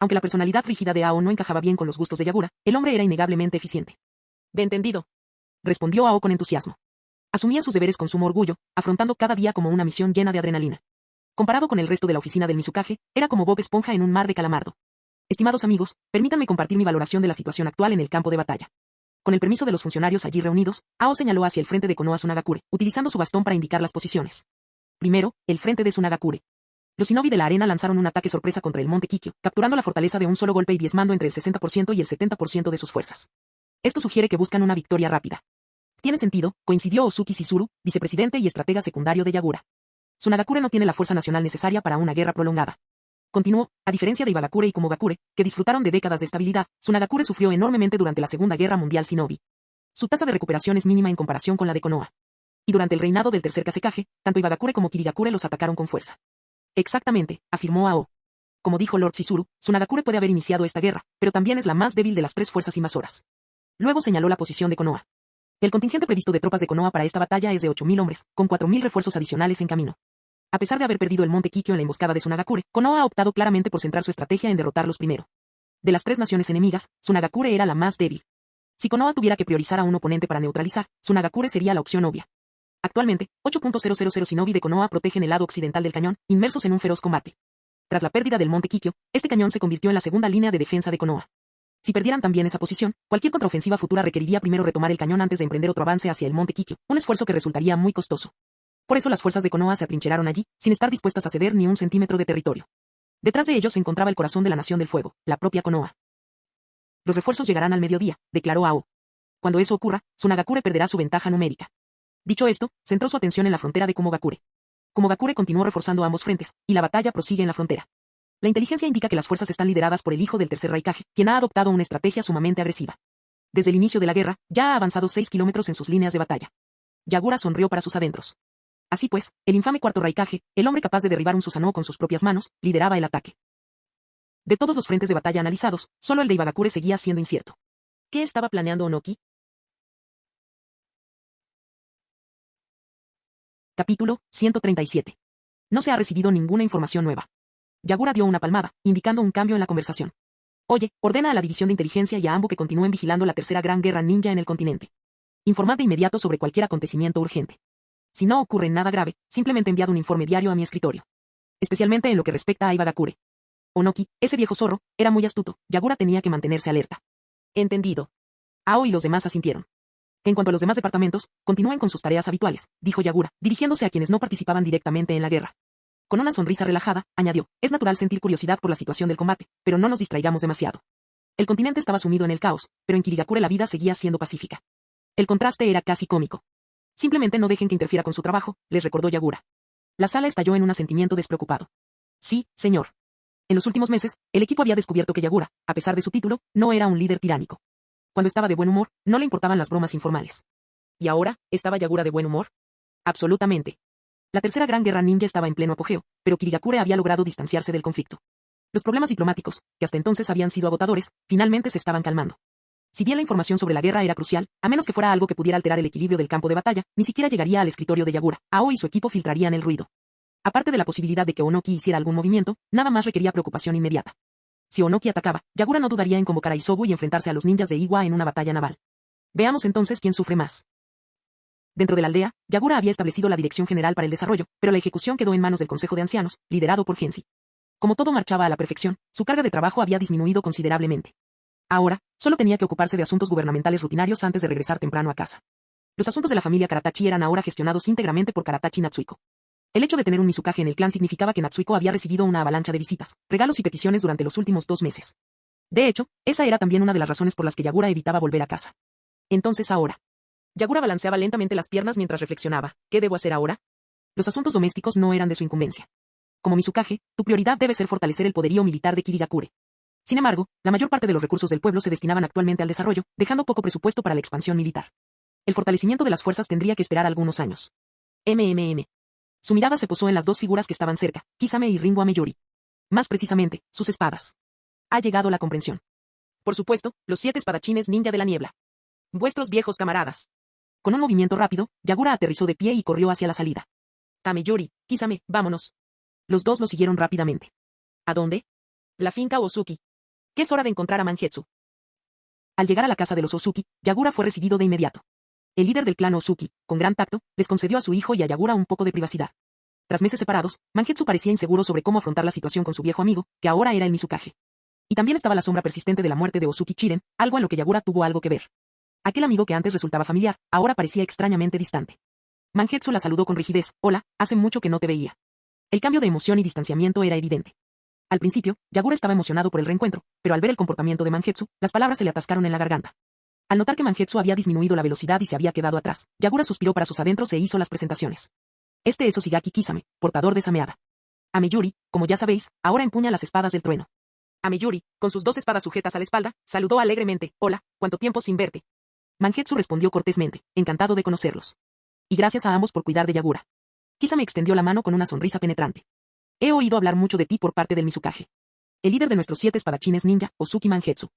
Aunque la personalidad rígida de Ao no encajaba bien con los gustos de Yagura, el hombre era innegablemente eficiente. De entendido. Respondió Ao con entusiasmo. Asumía sus deberes con sumo orgullo, afrontando cada día como una misión llena de adrenalina. Comparado con el resto de la oficina del Mizukage, era como Bob Esponja en un mar de calamardo. Estimados amigos, permítanme compartir mi valoración de la situación actual en el campo de batalla. Con el permiso de los funcionarios allí reunidos, Ao señaló hacia el frente de Konoha Tsunagakure, utilizando su bastón para indicar las posiciones. Primero, el frente de Tsunagakure. Los shinobi de la arena lanzaron un ataque sorpresa contra el monte Kikyo, capturando la fortaleza de un solo golpe y diezmando entre el 60% y el 70% de sus fuerzas. Esto sugiere que buscan una victoria rápida. Tiene sentido, coincidió Osuki Shizuru, vicepresidente y estratega secundario de Yagura. Tsunagakure no tiene la fuerza nacional necesaria para una guerra prolongada. Continuó, a diferencia de Iwagakure y Komogakure, que disfrutaron de décadas de estabilidad, Tsunagakure sufrió enormemente durante la Segunda Guerra Mundial Shinobi. Su tasa de recuperación es mínima en comparación con la de Konoha. Y durante el reinado del tercer Kazekage, tanto Iwagakure como Kirigakure los atacaron con fuerza. Exactamente, afirmó Ao. Como dijo Lord Shizuru, Tsunagakure puede haber iniciado esta guerra, pero también es la más débil de las 3 fuerzas invasoras. Luego señaló la posición de Konoha. El contingente previsto de tropas de Konoha para esta batalla es de 8.000 hombres, con 4.000 refuerzos adicionales en camino. A pesar de haber perdido el monte Kikyo en la emboscada de Tsunagakure, Konoha ha optado claramente por centrar su estrategia en derrotarlos primero. De las 3 naciones enemigas, Tsunagakure era la más débil. Si Konoha tuviera que priorizar a un oponente para neutralizar, Tsunagakure sería la opción obvia. Actualmente, 8.000 shinobi de Konoha protegen el lado occidental del cañón, inmersos en un feroz combate. Tras la pérdida del monte Kikyo, este cañón se convirtió en la segunda línea de defensa de Konoha. Si perdieran también esa posición, cualquier contraofensiva futura requeriría primero retomar el cañón antes de emprender otro avance hacia el monte Kikyo, un esfuerzo que resultaría muy costoso. Por eso las fuerzas de Konoha se atrincheraron allí, sin estar dispuestas a ceder ni un centímetro de territorio. Detrás de ellos se encontraba el corazón de la Nación del Fuego, la propia Konoha. Los refuerzos llegarán al mediodía, declaró Ao. Cuando eso ocurra, Tsunagakure perderá su ventaja numérica. Dicho esto, centró su atención en la frontera de Komogakure. Komogakure continuó reforzando ambos frentes, y la batalla prosigue en la frontera. La inteligencia indica que las fuerzas están lideradas por el hijo del tercer Raikage, quien ha adoptado una estrategia sumamente agresiva. Desde el inicio de la guerra, ya ha avanzado 6 kilómetros en sus líneas de batalla. Yagura sonrió para sus adentros. Así pues, el infame cuarto Raikage, el hombre capaz de derribar un Susanoo con sus propias manos, lideraba el ataque. De todos los frentes de batalla analizados, solo el de Ibagakure seguía siendo incierto. ¿Qué estaba planeando Onoki? Capítulo 137. No se ha recibido ninguna información nueva. Yagura dio una palmada, indicando un cambio en la conversación. Oye, ordena a la división de inteligencia y a Ambo que continúen vigilando la tercera gran guerra ninja en el continente. Informad de inmediato sobre cualquier acontecimiento urgente. Si no ocurre nada grave, simplemente enviad un informe diario a mi escritorio. Especialmente en lo que respecta a Ibagakure. Onoki, ese viejo zorro, era muy astuto. Yagura tenía que mantenerse alerta. Entendido. Ao y los demás asintieron. En cuanto a los demás departamentos, continúen con sus tareas habituales, dijo Yagura, dirigiéndose a quienes no participaban directamente en la guerra. Con una sonrisa relajada, añadió, es natural sentir curiosidad por la situación del combate, pero no nos distraigamos demasiado. El continente estaba sumido en el caos, pero en Kirigakure la vida seguía siendo pacífica. El contraste era casi cómico. Simplemente no dejen que interfiera con su trabajo, les recordó Yagura. La sala estalló en un asentimiento despreocupado. Sí, señor. En los últimos meses, el equipo había descubierto que Yagura, a pesar de su título, no era un líder tiránico. Cuando estaba de buen humor, no le importaban las bromas informales. ¿Y ahora, estaba Yagura de buen humor? Absolutamente. La tercera gran guerra ninja estaba en pleno apogeo, pero Kirigakure había logrado distanciarse del conflicto. Los problemas diplomáticos, que hasta entonces habían sido agotadores, finalmente se estaban calmando. Si bien la información sobre la guerra era crucial, a menos que fuera algo que pudiera alterar el equilibrio del campo de batalla, ni siquiera llegaría al escritorio de Yagura. Ao y su equipo filtrarían el ruido. Aparte de la posibilidad de que Onoki hiciera algún movimiento, nada más requería preocupación inmediata. Si Onoki atacaba, Yagura no dudaría en convocar a Isobu y enfrentarse a los ninjas de Iwa en una batalla naval. Veamos entonces quién sufre más. Dentro de la aldea, Yagura había establecido la Dirección General para el Desarrollo, pero la ejecución quedó en manos del Consejo de Ancianos, liderado por Gensi. Como todo marchaba a la perfección, su carga de trabajo había disminuido considerablemente. Ahora, solo tenía que ocuparse de asuntos gubernamentales rutinarios antes de regresar temprano a casa. Los asuntos de la familia Karatachi eran ahora gestionados íntegramente por Karatachi Natsuiko. El hecho de tener un Mizukage en el clan significaba que Natsuiko había recibido una avalancha de visitas, regalos y peticiones durante los últimos 2 meses. De hecho, esa era también una de las razones por las que Yagura evitaba volver a casa. Entonces ahora. Yagura balanceaba lentamente las piernas mientras reflexionaba. ¿Qué debo hacer ahora? Los asuntos domésticos no eran de su incumbencia. Como Mizukage, tu prioridad debe ser fortalecer el poderío militar de Kirigakure. Sin embargo, la mayor parte de los recursos del pueblo se destinaban actualmente al desarrollo, dejando poco presupuesto para la expansión militar. El fortalecimiento de las fuerzas tendría que esperar algunos años. Su mirada se posó en las dos figuras que estaban cerca, Kisame y Ringo Ameyori. Más precisamente, sus espadas. Ha llegado la comprensión. Por supuesto, los 7 espadachines ninja de la niebla. Vuestros viejos camaradas. Con un movimiento rápido, Yagura aterrizó de pie y corrió hacia la salida. Ameyori, Kisame, vámonos. Los dos lo siguieron rápidamente. ¿A dónde? La finca Ozuki. Que es hora de encontrar a Mangetsu. Al llegar a la casa de los Ozuki, Yagura fue recibido de inmediato. El líder del clan Ozuki, con gran tacto, les concedió a su hijo y a Yagura un poco de privacidad. Tras meses separados, Mangetsu parecía inseguro sobre cómo afrontar la situación con su viejo amigo, que ahora era el Mizukage. Y también estaba la sombra persistente de la muerte de Ozuki Chiren, algo en lo que Yagura tuvo algo que ver. Aquel amigo que antes resultaba familiar, ahora parecía extrañamente distante. Mangetsu la saludó con rigidez. Hola, hace mucho que no te veía. El cambio de emoción y distanciamiento era evidente. Al principio, Yagura estaba emocionado por el reencuentro, pero al ver el comportamiento de Mangetsu, las palabras se le atascaron en la garganta. Al notar que Mangetsu había disminuido la velocidad y se había quedado atrás, Yagura suspiró para sus adentros e hizo las presentaciones. Este es Oshigaki Kisame, portador de Sameada. Ameyuri, como ya sabéis, ahora empuña las espadas del trueno. Ameyuri, con sus 2 espadas sujetas a la espalda, saludó alegremente. Hola, ¿cuánto tiempo sin verte? Mangetsu respondió cortésmente, encantado de conocerlos. Y gracias a ambos por cuidar de Yagura. Kisame extendió la mano con una sonrisa penetrante. He oído hablar mucho de ti por parte del Mizukage. El líder de nuestros 7 espadachines ninja, Ozuki Mangetsu.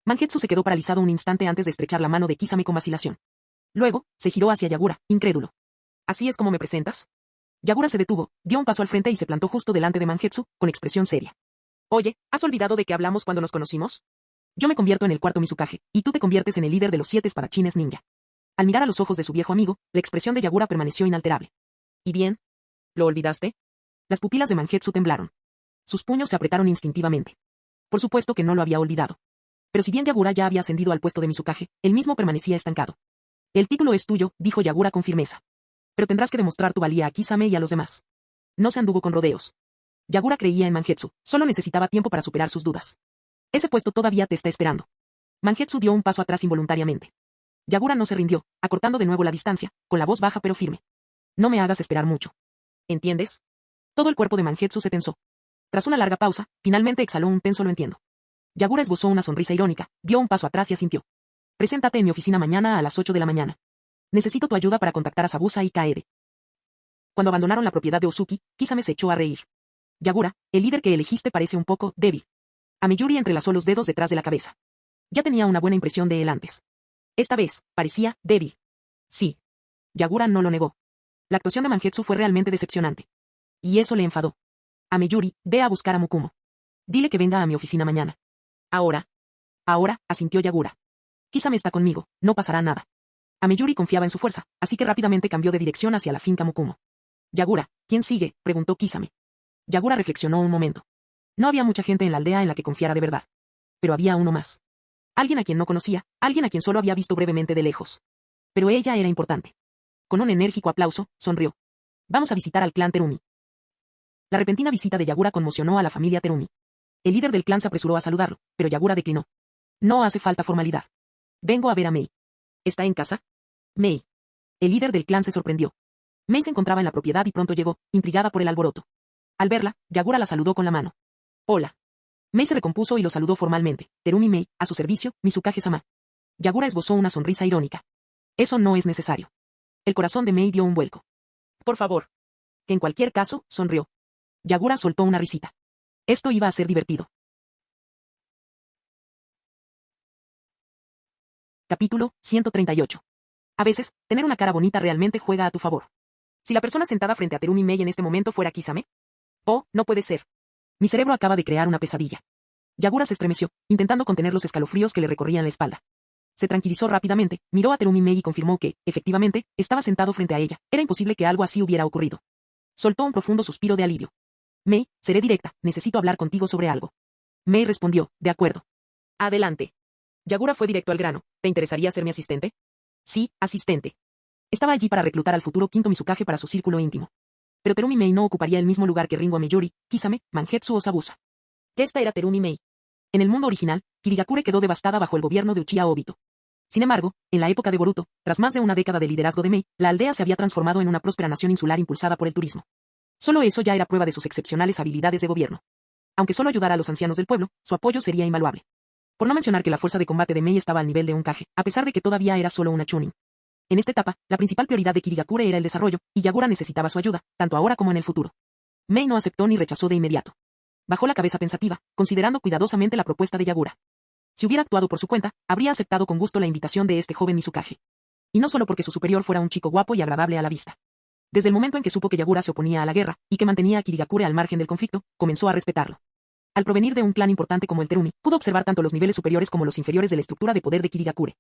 Mangetsu se quedó paralizado un instante antes de estrechar la mano de Kisame con vacilación. Luego, se giró hacia Yagura, incrédulo. ¿Así es como me presentas? Yagura se detuvo, dio un paso al frente y se plantó justo delante de Mangetsu, con expresión seria. Oye, ¿has olvidado de que hablamos cuando nos conocimos? Yo me convierto en el cuarto Mizukage, y tú te conviertes en el líder de los 7 espadachines ninja. Al mirar a los ojos de su viejo amigo, la expresión de Yagura permaneció inalterable. ¿Y bien? ¿Lo olvidaste? Las pupilas de Mangetsu temblaron. Sus puños se apretaron instintivamente. Por supuesto que no lo había olvidado. Pero si bien Yagura ya había ascendido al puesto de Mizukage, él mismo permanecía estancado. El título es tuyo, dijo Yagura con firmeza. Pero tendrás que demostrar tu valía a Kisame y a los demás. No se anduvo con rodeos. Yagura creía en Mangetsu, solo necesitaba tiempo para superar sus dudas. Ese puesto todavía te está esperando. Mangetsu dio un paso atrás involuntariamente. Yagura no se rindió, acortando de nuevo la distancia, con la voz baja pero firme. No me hagas esperar mucho. ¿Entiendes? Todo el cuerpo de Mangetsu se tensó. Tras una larga pausa, finalmente exhaló un tenso lo entiendo. Yagura esbozó una sonrisa irónica, dio un paso atrás y asintió. Preséntate en mi oficina mañana a las 8 de la mañana. Necesito tu ayuda para contactar a Sabusa y Kaede. Cuando abandonaron la propiedad de Ozuki, Kisame se echó a reír. Yagura, el líder que elegiste parece un poco débil. Ameyuri entrelazó los dedos detrás de la cabeza. Ya tenía una buena impresión de él antes. Esta vez, parecía débil. Sí. Yagura no lo negó. La actuación de Mangetsu fue realmente decepcionante. Y eso le enfadó. Ameyuri, ve a buscar a Mukumo. Dile que venga a mi oficina mañana. Ahora. Ahora, asintió Yagura. Kisame está conmigo, no pasará nada. Ameyuri confiaba en su fuerza, así que rápidamente cambió de dirección hacia la finca Mukumo. Yagura, ¿quién sigue?, preguntó Kisame. Yagura reflexionó un momento. No había mucha gente en la aldea en la que confiara de verdad. Pero había uno más. Alguien a quien no conocía, alguien a quien solo había visto brevemente de lejos. Pero ella era importante. Con un enérgico aplauso, sonrió. Vamos a visitar al clan Terumi. La repentina visita de Yagura conmocionó a la familia Terumi. El líder del clan se apresuró a saludarlo, pero Yagura declinó. No hace falta formalidad. Vengo a ver a Mei. ¿Está en casa? Mei. El líder del clan se sorprendió. Mei se encontraba en la propiedad y pronto llegó, intrigada por el alboroto. Al verla, Yagura la saludó con la mano. Hola. Mei se recompuso y lo saludó formalmente. Terumi Mei, a su servicio, Mizukage-sama. Yagura esbozó una sonrisa irónica. Eso no es necesario. El corazón de Mei dio un vuelco. Por favor. Que en cualquier caso, sonrió. Yagura soltó una risita. Esto iba a ser divertido. Capítulo 138. A veces, tener una cara bonita realmente juega a tu favor. Si la persona sentada frente a Terumi Mei en este momento fuera Kisame. Oh, no puede ser. Mi cerebro acaba de crear una pesadilla. Yagura se estremeció, intentando contener los escalofríos que le recorrían la espalda. Se tranquilizó rápidamente, miró a Terumi Mei y confirmó que, efectivamente, estaba sentado frente a ella. Era imposible que algo así hubiera ocurrido. Soltó un profundo suspiro de alivio. Mei, seré directa, necesito hablar contigo sobre algo. Mei respondió, de acuerdo. Adelante. Yagura fue directo al grano. ¿Te interesaría ser mi asistente? Sí, asistente. Estaba allí para reclutar al futuro quinto Mizukage para su círculo íntimo. Pero Terumi Mei no ocuparía el mismo lugar que Ringo Ameyuri, Kisame, Mangetsu o Sabusa. Esta era Terumi Mei. En el mundo original, Kirigakure quedó devastada bajo el gobierno de Uchiha Obito. Sin embargo, en la época de Boruto, tras más de una década de liderazgo de Mei, la aldea se había transformado en una próspera nación insular impulsada por el turismo. Solo eso ya era prueba de sus excepcionales habilidades de gobierno. Aunque solo ayudara a los ancianos del pueblo, su apoyo sería invaluable. Por no mencionar que la fuerza de combate de Mei estaba al nivel de un Kage, a pesar de que todavía era solo una Chunin. En esta etapa, la principal prioridad de Kirigakure era el desarrollo, y Yagura necesitaba su ayuda, tanto ahora como en el futuro. Mei no aceptó ni rechazó de inmediato. Bajó la cabeza pensativa, considerando cuidadosamente la propuesta de Yagura. Si hubiera actuado por su cuenta, habría aceptado con gusto la invitación de este joven Mizukage. Y no solo porque su superior fuera un chico guapo y agradable a la vista. Desde el momento en que supo que Yagura se oponía a la guerra, y que mantenía a Kirigakure al margen del conflicto, comenzó a respetarlo. Al provenir de un clan importante como el Terumi, pudo observar tanto los niveles superiores como los inferiores de la estructura de poder de Kirigakure.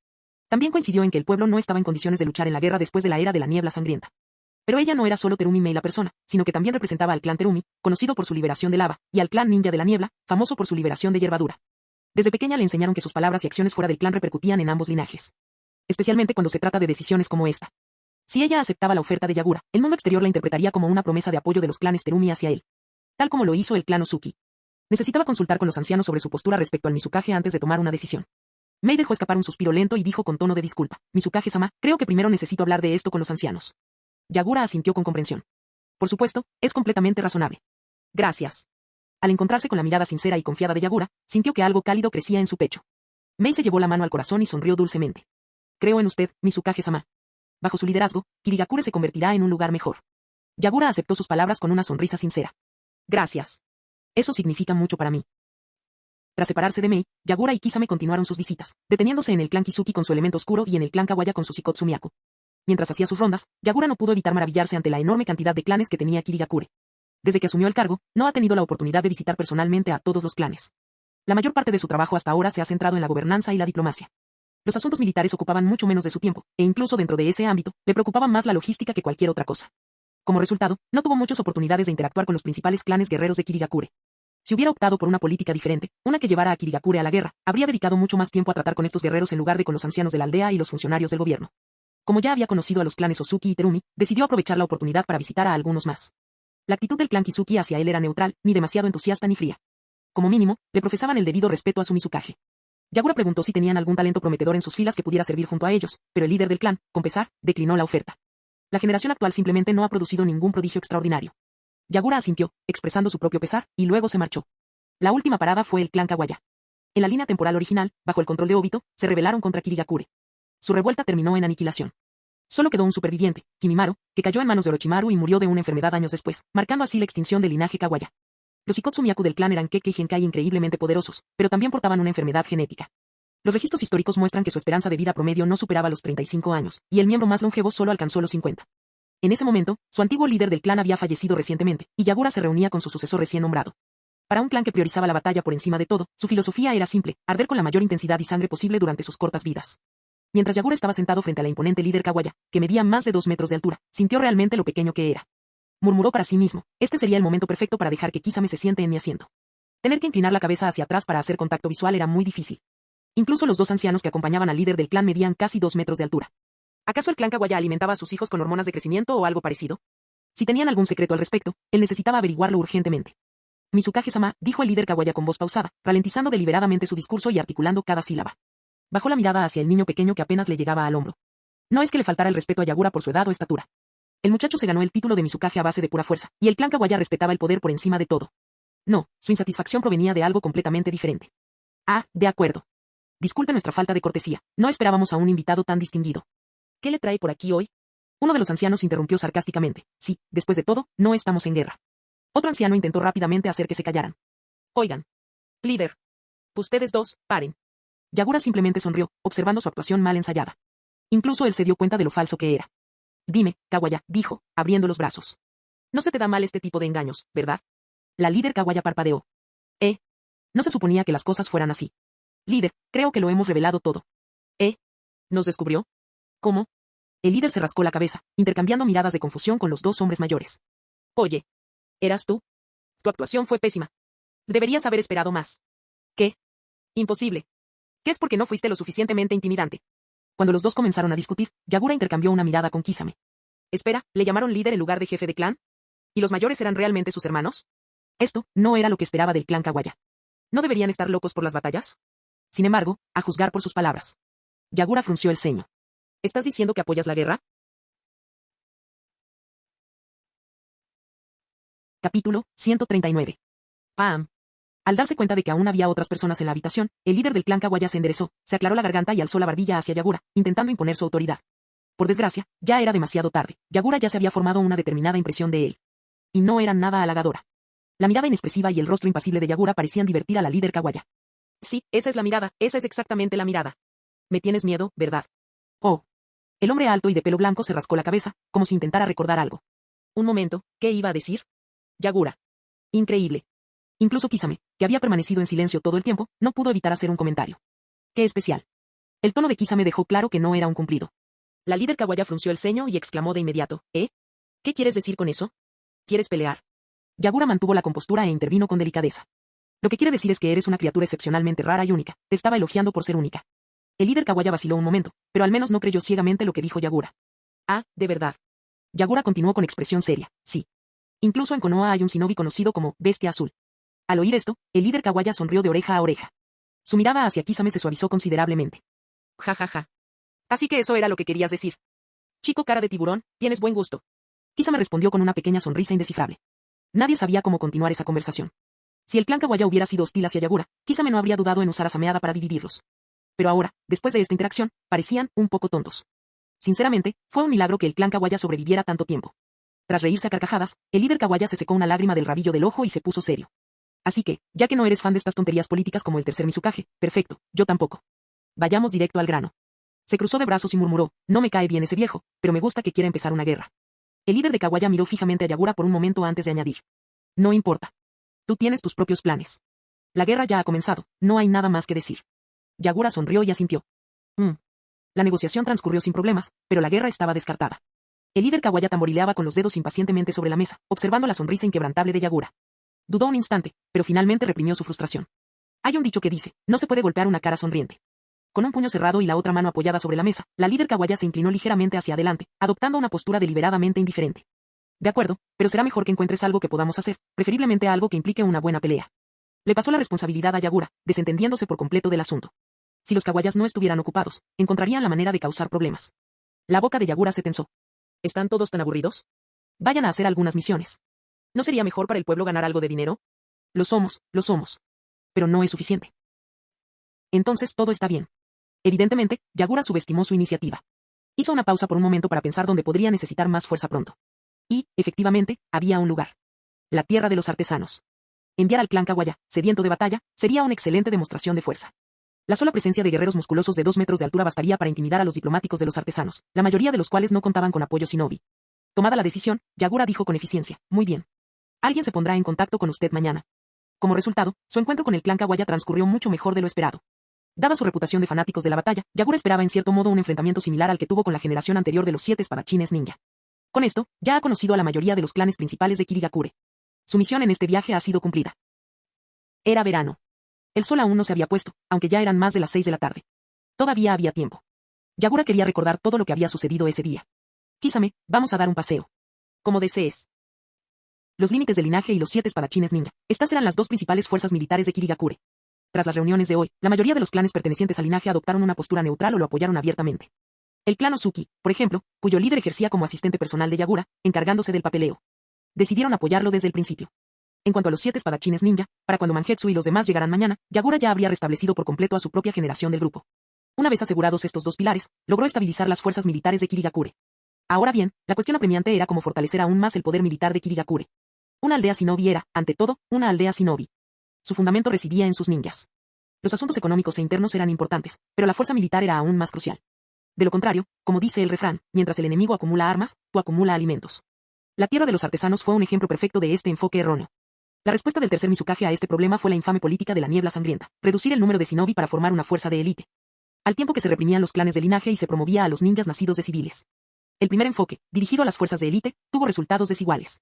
También coincidió en que el pueblo no estaba en condiciones de luchar en la guerra después de la era de la niebla sangrienta. Pero ella no era solo Terumi Mei la persona, sino que también representaba al clan Terumi, conocido por su liberación de lava, y al clan ninja de la niebla, famoso por su liberación de hierbadura. Desde pequeña le enseñaron que sus palabras y acciones fuera del clan repercutían en ambos linajes. Especialmente cuando se trata de decisiones como esta. Si ella aceptaba la oferta de Yagura, el mundo exterior la interpretaría como una promesa de apoyo de los clanes Terumi hacia él. Tal como lo hizo el clan Ozuki. Necesitaba consultar con los ancianos sobre su postura respecto al Mizukage antes de tomar una decisión. Mei dejó escapar un suspiro lento y dijo con tono de disculpa, Mizukage-sama, creo que primero necesito hablar de esto con los ancianos. Yagura asintió con comprensión. Por supuesto, es completamente razonable. Gracias. Al encontrarse con la mirada sincera y confiada de Yagura, sintió que algo cálido crecía en su pecho. Mei se llevó la mano al corazón y sonrió dulcemente. Creo en usted, Mizukage-sama. Bajo su liderazgo, Kirigakure se convertirá en un lugar mejor. Yagura aceptó sus palabras con una sonrisa sincera. Gracias. Eso significa mucho para mí. Tras separarse de Mei, Yagura y Kisame continuaron sus visitas, deteniéndose en el clan Kizuki con su elemento oscuro y en el clan Kawaya con su Shikotsu Miyaku. Mientras hacía sus rondas, Yagura no pudo evitar maravillarse ante la enorme cantidad de clanes que tenía Kirigakure. Desde que asumió el cargo, no ha tenido la oportunidad de visitar personalmente a todos los clanes. La mayor parte de su trabajo hasta ahora se ha centrado en la gobernanza y la diplomacia. Los asuntos militares ocupaban mucho menos de su tiempo, e incluso dentro de ese ámbito, le preocupaba más la logística que cualquier otra cosa. Como resultado, no tuvo muchas oportunidades de interactuar con los principales clanes guerreros de Kirigakure. Si hubiera optado por una política diferente, una que llevara a Kirigakure a la guerra, habría dedicado mucho más tiempo a tratar con estos guerreros en lugar de con los ancianos de la aldea y los funcionarios del gobierno. Como ya había conocido a los clanes Ozuki y Terumi, decidió aprovechar la oportunidad para visitar a algunos más. La actitud del clan Kizuki hacia él era neutral, ni demasiado entusiasta ni fría. Como mínimo, le profesaban el debido respeto a su Mizukage. Yagura preguntó si tenían algún talento prometedor en sus filas que pudiera servir junto a ellos, pero el líder del clan, con pesar, declinó la oferta. La generación actual simplemente no ha producido ningún prodigio extraordinario. Yagura asintió, expresando su propio pesar, y luego se marchó. La última parada fue el clan Kawaya. En la línea temporal original, bajo el control de Obito, se rebelaron contra Kirigakure. Su revuelta terminó en aniquilación. Solo quedó un superviviente, Kimimaro, que cayó en manos de Orochimaru y murió de una enfermedad años después, marcando así la extinción del linaje Kawaya. Los Ikotsu Myaku del clan eran Kekkei Genkai increíblemente poderosos, pero también portaban una enfermedad genética. Los registros históricos muestran que su esperanza de vida promedio no superaba los 35 años, y el miembro más longevo solo alcanzó los 50. En ese momento, su antiguo líder del clan había fallecido recientemente, y Yagura se reunía con su sucesor recién nombrado. Para un clan que priorizaba la batalla por encima de todo, su filosofía era simple, arder con la mayor intensidad y sangre posible durante sus cortas vidas. Mientras Yagura estaba sentado frente a la imponente líder Kawaya, que medía más de 2 metros de altura, sintió realmente lo pequeño que era. Murmuró para sí mismo, este sería el momento perfecto para dejar que Kisame se siente en mi asiento. Tener que inclinar la cabeza hacia atrás para hacer contacto visual era muy difícil. Incluso los dos ancianos que acompañaban al líder del clan medían casi 2 metros de altura. ¿Acaso el clan Kawaya alimentaba a sus hijos con hormonas de crecimiento o algo parecido? Si tenían algún secreto al respecto, él necesitaba averiguarlo urgentemente. Mizukage-sama, dijo el líder Kawaya con voz pausada, ralentizando deliberadamente su discurso y articulando cada sílaba. Bajó la mirada hacia el niño pequeño que apenas le llegaba al hombro. No es que le faltara el respeto a Yagura por su edad o estatura. El muchacho se ganó el título de Mizukage a base de pura fuerza, y el clan Kawaya respetaba el poder por encima de todo. No, su insatisfacción provenía de algo completamente diferente. Ah, de acuerdo. Disculpe nuestra falta de cortesía, no esperábamos a un invitado tan distinguido. ¿Qué le trae por aquí hoy? Uno de los ancianos interrumpió sarcásticamente. Sí, después de todo, no estamos en guerra. Otro anciano intentó rápidamente hacer que se callaran. Oigan. Líder. Ustedes dos, paren. Yagura simplemente sonrió, observando su actuación mal ensayada. Incluso él se dio cuenta de lo falso que era. Dime, Kawaya, dijo, abriendo los brazos. No se te da mal este tipo de engaños, ¿verdad? La líder Kawaya parpadeó. No se suponía que las cosas fueran así. Líder, creo que lo hemos revelado todo. ¿Nos descubrió? ¿Cómo? El líder se rascó la cabeza, intercambiando miradas de confusión con los dos hombres mayores. Oye. ¿Eras tú? Tu actuación fue pésima. Deberías haber esperado más. ¿Qué? Imposible. ¿Qué es porque no fuiste lo suficientemente intimidante? Cuando los dos comenzaron a discutir, Yagura intercambió una mirada con Kisame. Espera, ¿le llamaron líder en lugar de jefe de clan? ¿Y los mayores eran realmente sus hermanos? Esto no era lo que esperaba del clan Kawaya. ¿No deberían estar locos por las batallas? Sin embargo, a juzgar por sus palabras. Yagura frunció el ceño. ¿Estás diciendo que apoyas la guerra? Capítulo 139. ¡Pam! Al darse cuenta de que aún había otras personas en la habitación, el líder del clan Kawaya se enderezó, se aclaró la garganta y alzó la barbilla hacia Yagura, intentando imponer su autoridad. Por desgracia, ya era demasiado tarde. Yagura ya se había formado una determinada impresión de él. Y no era nada halagadora. La mirada inexpresiva y el rostro impasible de Yagura parecían divertir a la líder Kawaya. Sí, esa es la mirada, esa es exactamente la mirada. Me tienes miedo, ¿verdad? Oh. El hombre alto y de pelo blanco se rascó la cabeza, como si intentara recordar algo. Un momento, ¿qué iba a decir? Yagura. Increíble. Incluso Kisame, que había permanecido en silencio todo el tiempo, no pudo evitar hacer un comentario. ¡Qué especial! El tono de Kisame dejó claro que no era un cumplido. La líder Kawaya frunció el ceño y exclamó de inmediato, ¿Qué quieres decir con eso? ¿Quieres pelear? Yagura mantuvo la compostura e intervino con delicadeza. Lo que quiere decir es que eres una criatura excepcionalmente rara y única, te estaba elogiando por ser única. El líder Kawaya vaciló un momento, pero al menos no creyó ciegamente lo que dijo Yagura. Ah, ¿de verdad? Yagura continuó con expresión seria, sí. Incluso en Konoha hay un shinobi conocido como Bestia Azul. Al oír esto, el líder Kawaya sonrió de oreja a oreja. Su mirada hacia Kisame se suavizó considerablemente. Ja ja ja. Así que eso era lo que querías decir. Chico cara de tiburón, tienes buen gusto. Kisame respondió con una pequeña sonrisa indescifrable. Nadie sabía cómo continuar esa conversación. Si el clan Kawaya hubiera sido hostil hacia Yagura, Kisame no habría dudado en usar a Sameada para dividirlos. Pero ahora, después de esta interacción, parecían un poco tontos. Sinceramente, fue un milagro que el clan Kawaya sobreviviera tanto tiempo. Tras reírse a carcajadas, el líder Kawaya se secó una lágrima del rabillo del ojo y se puso serio. Así que, ya que no eres fan de estas tonterías políticas como el tercer Mizukage, perfecto, yo tampoco. Vayamos directo al grano. Se cruzó de brazos y murmuró, no me cae bien ese viejo, pero me gusta que quiera empezar una guerra. El líder de Kawaya miró fijamente a Yagura por un momento antes de añadir. No importa. Tú tienes tus propios planes. La guerra ya ha comenzado, no hay nada más que decir. Yagura sonrió y asintió. La negociación transcurrió sin problemas, pero la guerra estaba descartada. El líder Kawaya tamborileaba con los dedos impacientemente sobre la mesa, observando la sonrisa inquebrantable de Yagura. Dudó un instante, pero finalmente reprimió su frustración. Hay un dicho que dice, no se puede golpear una cara sonriente. Con un puño cerrado y la otra mano apoyada sobre la mesa, la líder Kawaya se inclinó ligeramente hacia adelante, adoptando una postura deliberadamente indiferente. De acuerdo, pero será mejor que encuentres algo que podamos hacer, preferiblemente algo que implique una buena pelea. Le pasó la responsabilidad a Yagura, desentendiéndose por completo del asunto. Si los Kawayas no estuvieran ocupados, encontrarían la manera de causar problemas. La boca de Yagura se tensó. ¿Están todos tan aburridos? Vayan a hacer algunas misiones. ¿No sería mejor para el pueblo ganar algo de dinero? Lo somos. Pero no es suficiente. Entonces todo está bien. Evidentemente, Yagura subestimó su iniciativa. Hizo una pausa por un momento para pensar dónde podría necesitar más fuerza pronto. Y, efectivamente, había un lugar. La tierra de los artesanos. Enviar al clan Kawaya, sediento de batalla, sería una excelente demostración de fuerza. La sola presencia de guerreros musculosos de 2 metros de altura bastaría para intimidar a los diplomáticos de los artesanos, la mayoría de los cuales no contaban con apoyo shinobi. Tomada la decisión, Yagura dijo con eficiencia, muy bien. Alguien se pondrá en contacto con usted mañana. Como resultado, su encuentro con el clan Kawaya transcurrió mucho mejor de lo esperado. Dada su reputación de fanáticos de la batalla, Yagura esperaba en cierto modo un enfrentamiento similar al que tuvo con la generación anterior de los 7 espadachines ninja. Con esto, ya ha conocido a la mayoría de los clanes principales de Kirigakure. Su misión en este viaje ha sido cumplida. Era verano. El sol aún no se había puesto, aunque ya eran más de las 6 de la tarde. Todavía había tiempo. Yagura quería recordar todo lo que había sucedido ese día. Kísame, vamos a dar un paseo. Como desees. Los límites del linaje y los 7 espadachines ninja. Estas eran las 2 principales fuerzas militares de Kirigakure. Tras las reuniones de hoy, la mayoría de los clanes pertenecientes al linaje adoptaron una postura neutral o lo apoyaron abiertamente. El clan Ozuki, por ejemplo, cuyo líder ejercía como asistente personal de Yagura, encargándose del papeleo. Decidieron apoyarlo desde el principio. En cuanto a los 7 espadachines ninja, para cuando Mangetsu y los demás llegaran mañana, Yagura ya habría restablecido por completo a su propia generación del grupo. Una vez asegurados estos 2 pilares, logró estabilizar las fuerzas militares de Kirigakure. Ahora bien, la cuestión apremiante era cómo fortalecer aún más el poder militar de Kirigakure. Una aldea shinobi era, ante todo, una aldea shinobi. Su fundamento residía en sus ninjas. Los asuntos económicos e internos eran importantes, pero la fuerza militar era aún más crucial. De lo contrario, como dice el refrán, mientras el enemigo acumula armas, tú acumula alimentos. La tierra de los artesanos fue un ejemplo perfecto de este enfoque erróneo. La respuesta del tercer Mizukage a este problema fue la infame política de la niebla sangrienta, reducir el número de shinobi para formar una fuerza de élite. Al tiempo que se reprimían los clanes de linaje y se promovía a los ninjas nacidos de civiles. El primer enfoque, dirigido a las fuerzas de élite, tuvo resultados desiguales.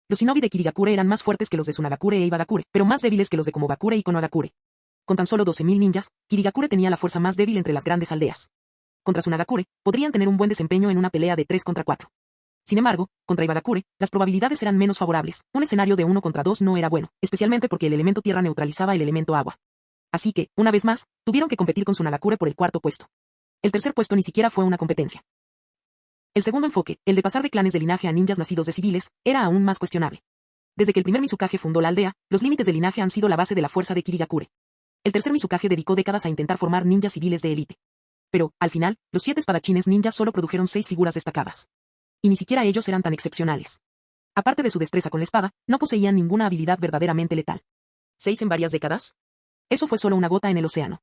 Los shinobi de Kirigakure eran más fuertes que los de Tsunagakure e Ibagakure, pero más débiles que los de Komogakure y Konohagakure. Con tan solo 12.000 ninjas, Kirigakure tenía la fuerza más débil entre las grandes aldeas. Contra Tsunagakure, podrían tener un buen desempeño en una pelea de 3 contra 4. Sin embargo, contra Ibagakure, las probabilidades eran menos favorables. Un escenario de 1 contra 2 no era bueno, especialmente porque el elemento tierra neutralizaba el elemento agua. Así que, una vez más, tuvieron que competir con Tsunagakure por el 4.º puesto. El tercer puesto ni siquiera fue una competencia. El segundo enfoque, el de pasar de clanes de linaje a ninjas nacidos de civiles, era aún más cuestionable. Desde que el primer Mizukage fundó la aldea, los límites de linaje han sido la base de la fuerza de Kirigakure. El tercer Mizukage dedicó décadas a intentar formar ninjas civiles de élite. Pero, al final, los 7 espadachines ninjas solo produjeron 6 figuras destacadas. Y ni siquiera ellos eran tan excepcionales. Aparte de su destreza con la espada, no poseían ninguna habilidad verdaderamente letal. ¿6 en varias décadas? Eso fue solo una gota en el océano.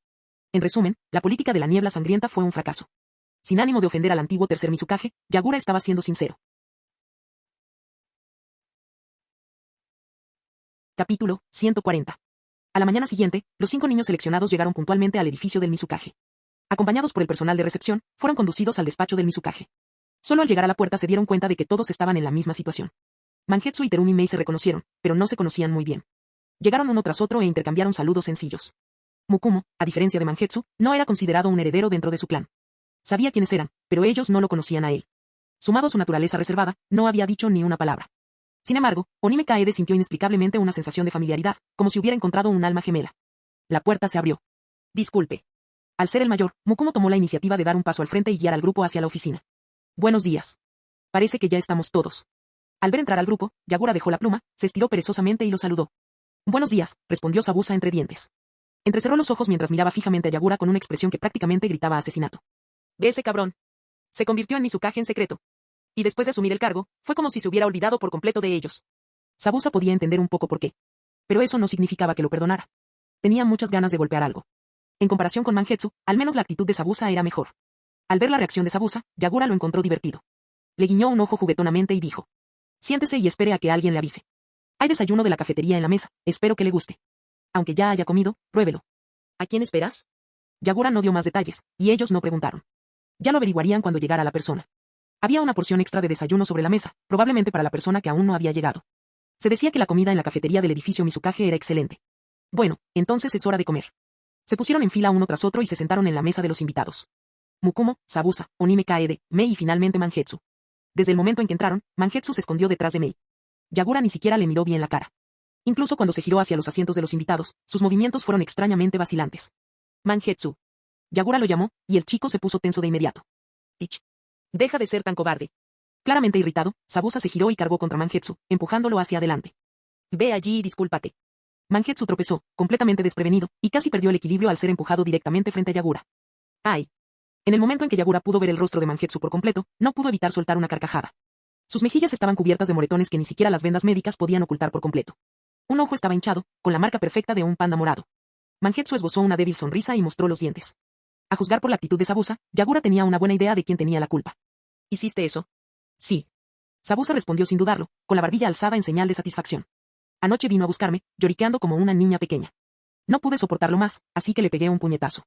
En resumen, la política de la niebla sangrienta fue un fracaso. Sin ánimo de ofender al antiguo tercer Mizukage, Yagura estaba siendo sincero. Capítulo 140. A la mañana siguiente, los 5 niños seleccionados llegaron puntualmente al edificio del Mizukage. Acompañados por el personal de recepción, fueron conducidos al despacho del Mizukage. Solo al llegar a la puerta se dieron cuenta de que todos estaban en la misma situación. Mangetsu y Terumi Mei se reconocieron, pero no se conocían muy bien. Llegaron uno tras otro e intercambiaron saludos sencillos. Mukumo, a diferencia de Mangetsu, no era considerado un heredero dentro de su clan. Sabía quiénes eran, pero ellos no lo conocían a él. Sumado a su naturaleza reservada, no había dicho ni una palabra. Sin embargo, Onime Kaede sintió inexplicablemente una sensación de familiaridad, como si hubiera encontrado un alma gemela. La puerta se abrió. Disculpe. Al ser el mayor, Mukumo tomó la iniciativa de dar un paso al frente y guiar al grupo hacia la oficina. Buenos días. Parece que ya estamos todos. Al ver entrar al grupo, Yagura dejó la pluma, se estiró perezosamente y lo saludó. Buenos días, respondió Sabusa entre dientes. Entrecerró los ojos mientras miraba fijamente a Yagura con una expresión que prácticamente gritaba asesinato. De ese cabrón. Se convirtió en Mizukage en secreto. Y después de asumir el cargo, fue como si se hubiera olvidado por completo de ellos. Sabusa podía entender un poco por qué. Pero eso no significaba que lo perdonara. Tenía muchas ganas de golpear algo. En comparación con Mangetsu, al menos la actitud de Sabusa era mejor. Al ver la reacción de Sabusa, Yagura lo encontró divertido. Le guiñó un ojo juguetonamente y dijo. Siéntese y espere a que alguien le avise. Hay desayuno de la cafetería en la mesa, espero que le guste. Aunque ya haya comido, pruébelo. ¿A quién esperas? Yagura no dio más detalles, y ellos no preguntaron. Ya lo averiguarían cuando llegara la persona. Había una porción extra de desayuno sobre la mesa, probablemente para la persona que aún no había llegado. Se decía que la comida en la cafetería del edificio Mizukage era excelente. Bueno, entonces es hora de comer. Se pusieron en fila uno tras otro y se sentaron en la mesa de los invitados. Mukumo, Sabusa, Onime Kaede, Mei y finalmente Mangetsu. Desde el momento en que entraron, Mangetsu se escondió detrás de Mei. Yagura ni siquiera le miró bien la cara. Incluso cuando se giró hacia los asientos de los invitados, sus movimientos fueron extrañamente vacilantes. Mangetsu. Yagura lo llamó, y el chico se puso tenso de inmediato. Ich. Deja de ser tan cobarde. Claramente irritado, Zabuza se giró y cargó contra Mangetsu, empujándolo hacia adelante. Ve allí y discúlpate. Mangetsu tropezó, completamente desprevenido, y casi perdió el equilibrio al ser empujado directamente frente a Yagura. ¡Ay! En el momento en que Yagura pudo ver el rostro de Mangetsu por completo, no pudo evitar soltar una carcajada. Sus mejillas estaban cubiertas de moretones que ni siquiera las vendas médicas podían ocultar por completo. Un ojo estaba hinchado, con la marca perfecta de un panda morado. Mangetsu esbozó una débil sonrisa y mostró los dientes. A juzgar por la actitud de Zabuza, Yagura tenía una buena idea de quién tenía la culpa. ¿Hiciste eso? Sí. Zabuza respondió sin dudarlo, con la barbilla alzada en señal de satisfacción. Anoche vino a buscarme, lloriqueando como una niña pequeña. No pude soportarlo más, así que le pegué un puñetazo.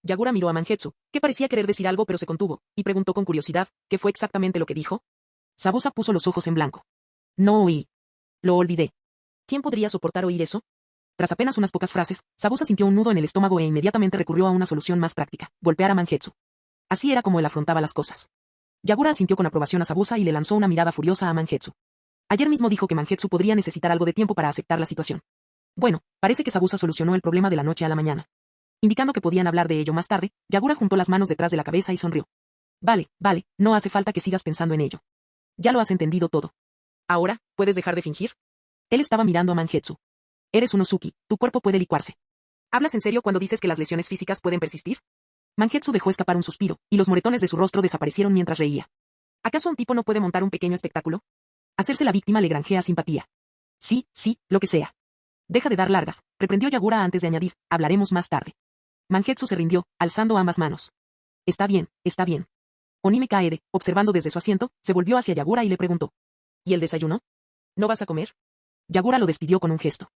Yagura miró a Mangetsu, que parecía querer decir algo pero se contuvo, y preguntó con curiosidad, ¿qué fue exactamente lo que dijo? Zabuza puso los ojos en blanco. No oí. Lo olvidé. ¿Quién podría soportar oír eso? Tras apenas unas pocas frases, Zabuza sintió un nudo en el estómago e inmediatamente recurrió a una solución más práctica, golpear a Mangetsu. Así era como él afrontaba las cosas. Yagura asintió con aprobación a Zabuza y le lanzó una mirada furiosa a Mangetsu. Ayer mismo dijo que Mangetsu podría necesitar algo de tiempo para aceptar la situación. Bueno, parece que Zabuza solucionó el problema de la noche a la mañana. Indicando que podían hablar de ello más tarde, Yagura juntó las manos detrás de la cabeza y sonrió. Vale, no hace falta que sigas pensando en ello. Ya lo has entendido todo. Ahora, ¿puedes dejar de fingir? Él estaba mirando a Mangetsu. Eres un Ozuki, tu cuerpo puede licuarse. ¿Hablas en serio cuando dices que las lesiones físicas pueden persistir? Mangetsu dejó escapar un suspiro, y los moretones de su rostro desaparecieron mientras reía. ¿Acaso un tipo no puede montar un pequeño espectáculo? Hacerse la víctima le granjea simpatía. Sí, lo que sea. Deja de dar largas, reprendió Yagura antes de añadir, hablaremos más tarde. Mangetsu se rindió, alzando ambas manos. Está bien. Onime Kaede, observando desde su asiento, se volvió hacia Yagura y le preguntó. ¿Y el desayuno? ¿No vas a comer? Yagura lo despidió con un gesto.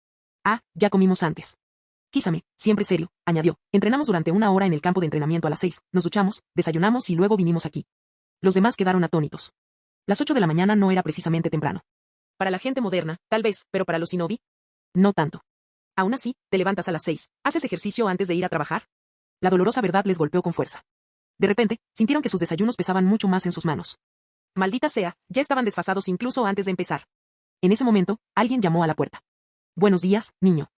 Ah, ya comimos antes. Kísame, siempre serio, añadió, entrenamos durante 1 hora en el campo de entrenamiento a las 6, nos duchamos, desayunamos y luego vinimos aquí. Los demás quedaron atónitos. Las 8 de la mañana no era precisamente temprano. Para la gente moderna, tal vez, pero para los shinobi, no tanto. Aún así, te levantas a las 6, ¿haces ejercicio antes de ir a trabajar? La dolorosa verdad les golpeó con fuerza. De repente, sintieron que sus desayunos pesaban mucho más en sus manos. Maldita sea, ya estaban desfasados incluso antes de empezar. En ese momento, alguien llamó a la puerta. Buenos días, niño.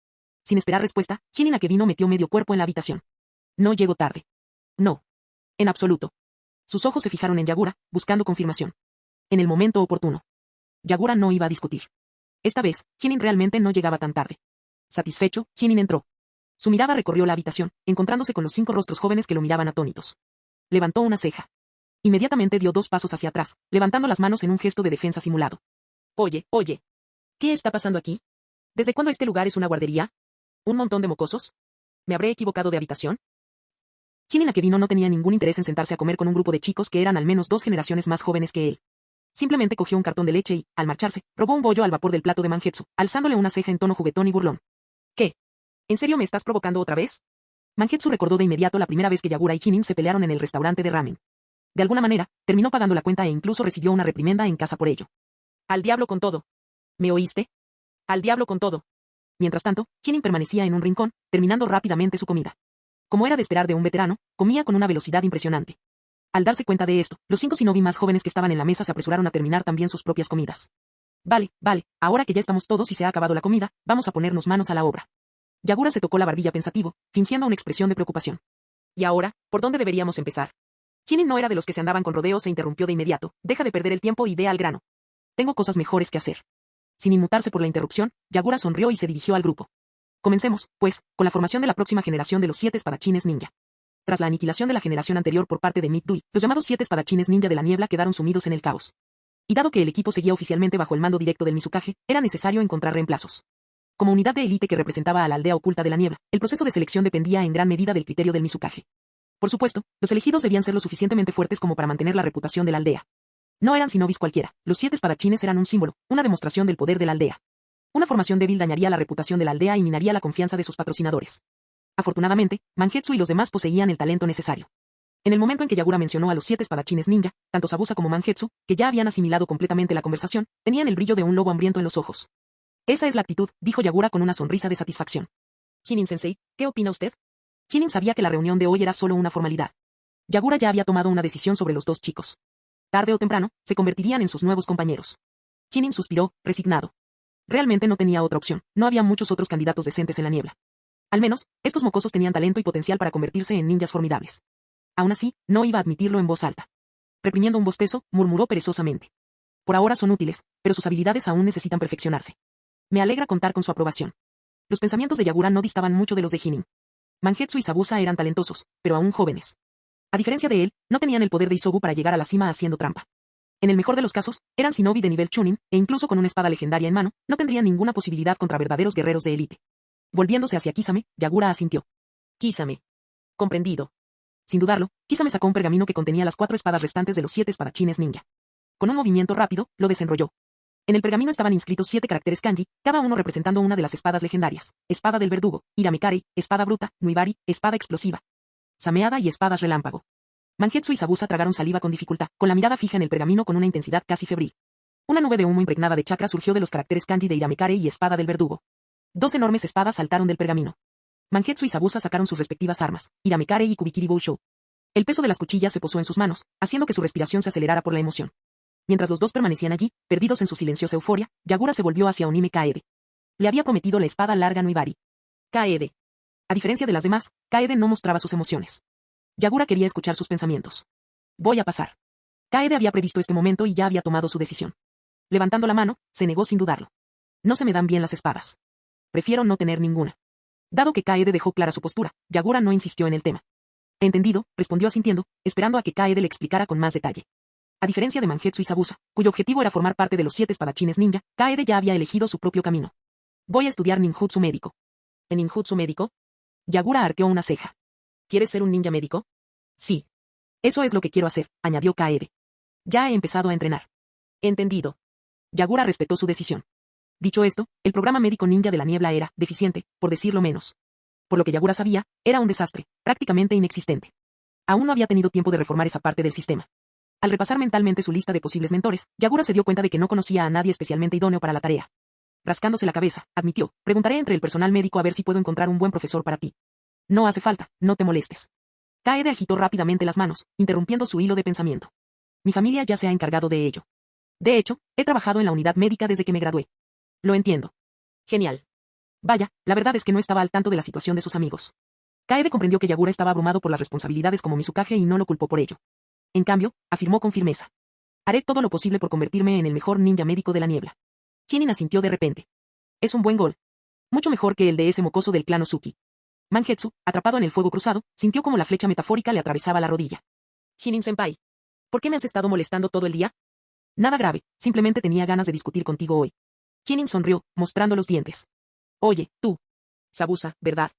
Sin esperar respuesta, Shinin Akebino metió medio cuerpo en la habitación. No llegó tarde. No. En absoluto. Sus ojos se fijaron en Yagura, buscando confirmación. En el momento oportuno. Yagura no iba a discutir. Esta vez, Shinin realmente no llegaba tan tarde. Satisfecho, Shinin entró. Su mirada recorrió la habitación, encontrándose con los 5 rostros jóvenes que lo miraban atónitos. Levantó una ceja. Inmediatamente dio 2 pasos hacia atrás, levantando las manos en un gesto de defensa simulado. Oye. ¿Qué está pasando aquí? ¿Desde cuándo este lugar es una guardería? ¿Un montón de mocosos? ¿Me habré equivocado de habitación? Shinin Akebino no tenía ningún interés en sentarse a comer con un grupo de chicos que eran al menos 2 generaciones más jóvenes que él. Simplemente cogió un cartón de leche y, al marcharse, robó un bollo al vapor del plato de Mangetsu, alzándole una ceja en tono juguetón y burlón. ¿Qué? ¿En serio me estás provocando otra vez? Mangetsu recordó de inmediato la primera vez que Yagura y Shinin se pelearon en el restaurante de ramen. De alguna manera, terminó pagando la cuenta e incluso recibió una reprimenda en casa por ello. Al diablo con todo. ¿Me oíste? Al diablo con todo. Mientras tanto, Shinin permanecía en un rincón, terminando rápidamente su comida. Como era de esperar de un veterano, comía con una velocidad impresionante. Al darse cuenta de esto, los 5 shinobi más jóvenes que estaban en la mesa se apresuraron a terminar también sus propias comidas. Vale, ahora que ya estamos todos y se ha acabado la comida, vamos a ponernos manos a la obra. Yagura se tocó la barbilla pensativo, fingiendo una expresión de preocupación. ¿Y ahora, por dónde deberíamos empezar? Shinin no era de los que se andaban con rodeos e interrumpió de inmediato. Deja de perder el tiempo y ve al grano. Tengo cosas mejores que hacer. Sin inmutarse por la interrupción, Yagura sonrió y se dirigió al grupo. Comencemos, pues, con la formación de la próxima generación de los 7 espadachines ninja. Tras la aniquilación de la generación anterior por parte de Midui, los llamados 7 espadachines ninja de la niebla quedaron sumidos en el caos. Y dado que el equipo seguía oficialmente bajo el mando directo del Mizukage, era necesario encontrar reemplazos. Como unidad de élite que representaba a la aldea oculta de la niebla, el proceso de selección dependía en gran medida del criterio del Mizukage. Por supuesto, los elegidos debían ser lo suficientemente fuertes como para mantener la reputación de la aldea. No eran shinobis cualquiera, los 7 espadachines eran un símbolo, una demostración del poder de la aldea. Una formación débil dañaría la reputación de la aldea y minaría la confianza de sus patrocinadores. Afortunadamente, Mangetsu y los demás poseían el talento necesario. En el momento en que Yagura mencionó a los 7 espadachines ninja, tanto Zabuza como Mangetsu, que ya habían asimilado completamente la conversación, tenían el brillo de un lobo hambriento en los ojos. Esa es la actitud, dijo Yagura con una sonrisa de satisfacción. Shinin-sensei, ¿qué opina usted? Shinin sabía que la reunión de hoy era solo una formalidad. Yagura ya había tomado una decisión sobre los 2 chicos. Tarde o temprano, se convertirían en sus nuevos compañeros. Shinin suspiró, resignado. Realmente no tenía otra opción, no había muchos otros candidatos decentes en la niebla. Al menos, estos mocosos tenían talento y potencial para convertirse en ninjas formidables. Aún así, no iba a admitirlo en voz alta. Reprimiendo un bostezo, murmuró perezosamente. Por ahora son útiles, pero sus habilidades aún necesitan perfeccionarse. Me alegra contar con su aprobación. Los pensamientos de Yagura no distaban mucho de los de Hinin. Mangetsu y Sabusa eran talentosos, pero aún jóvenes. A diferencia de él, no tenían el poder de Isobu para llegar a la cima haciendo trampa. En el mejor de los casos, eran shinobi de nivel Chunin, e incluso con una espada legendaria en mano, no tendrían ninguna posibilidad contra verdaderos guerreros de élite. Volviéndose hacia Kisame, Yagura asintió. Kisame. Comprendido. Sin dudarlo, Kisame sacó un pergamino que contenía las 4 espadas restantes de los 7 espadachines ninja. Con un movimiento rápido, lo desenrolló. En el pergamino estaban inscritos 7 caracteres kanji, cada uno representando una de las espadas legendarias: espada del verdugo, Hiramekare, espada bruta, Nuibari, espada explosiva, sameada y espadas relámpago. Mangetsu y Sabusa tragaron saliva con dificultad, con la mirada fija en el pergamino con una intensidad casi febril. Una nube de humo impregnada de chakra surgió de los caracteres kanji de Hiramekare y espada del verdugo. 2 enormes espadas saltaron del pergamino. Mangetsu y Sabusa sacaron sus respectivas armas, Hiramekare y Kubikiri Bousho. El peso de las cuchillas se posó en sus manos, haciendo que su respiración se acelerara por la emoción. Mientras los dos permanecían allí, perdidos en su silenciosa euforia, Yagura se volvió hacia Onime Kaede. Le había prometido la espada larga Nuibari. Kaede. A diferencia de las demás, Kaede no mostraba sus emociones. Yagura quería escuchar sus pensamientos. Voy a pasar. Kaede había previsto este momento y ya había tomado su decisión. Levantando la mano, se negó sin dudarlo. No se me dan bien las espadas. Prefiero no tener ninguna. Dado que Kaede dejó clara su postura, Yagura no insistió en el tema. Entendido, respondió asintiendo, esperando a que Kaede le explicara con más detalle. A diferencia de Mangetsu y Sabusa, cuyo objetivo era formar parte de los 7 espadachines ninja, Kaede ya había elegido su propio camino. Voy a estudiar ninjutsu médico. ¿En ninjutsu médico? Yagura arqueó una ceja. ¿Quieres ser un ninja médico? Sí. Eso es lo que quiero hacer, añadió Kaede. Ya he empezado a entrenar. Entendido. Yagura respetó su decisión. Dicho esto, el programa médico ninja de la niebla era deficiente, por decirlo menos. Por lo que Yagura sabía, era un desastre, prácticamente inexistente. Aún no había tenido tiempo de reformar esa parte del sistema. Al repasar mentalmente su lista de posibles mentores, Yagura se dio cuenta de que no conocía a nadie especialmente idóneo para la tarea. Rascándose la cabeza, admitió, preguntaré entre el personal médico a ver si puedo encontrar un buen profesor para ti. No hace falta, no te molestes. Kaede agitó rápidamente las manos, interrumpiendo su hilo de pensamiento. Mi familia ya se ha encargado de ello. De hecho, he trabajado en la unidad médica desde que me gradué. Lo entiendo. Genial. Vaya, la verdad es que no estaba al tanto de la situación de sus amigos. Kaede comprendió que Yagura estaba abrumado por las responsabilidades como Mizukage y no lo culpó por ello. En cambio, afirmó con firmeza. Haré todo lo posible por convertirme en el mejor ninja médico de la niebla. Chinin asintió de repente. Es un buen gol. Mucho mejor que el de ese mocoso del clan Ozuki. Mangetsu, atrapado en el fuego cruzado, sintió como la flecha metafórica le atravesaba la rodilla. Chinin-senpai. ¿Por qué me has estado molestando todo el día? Nada grave, simplemente tenía ganas de discutir contigo hoy. Chinin sonrió, mostrando los dientes. Oye, tú. Sabusa, ¿verdad?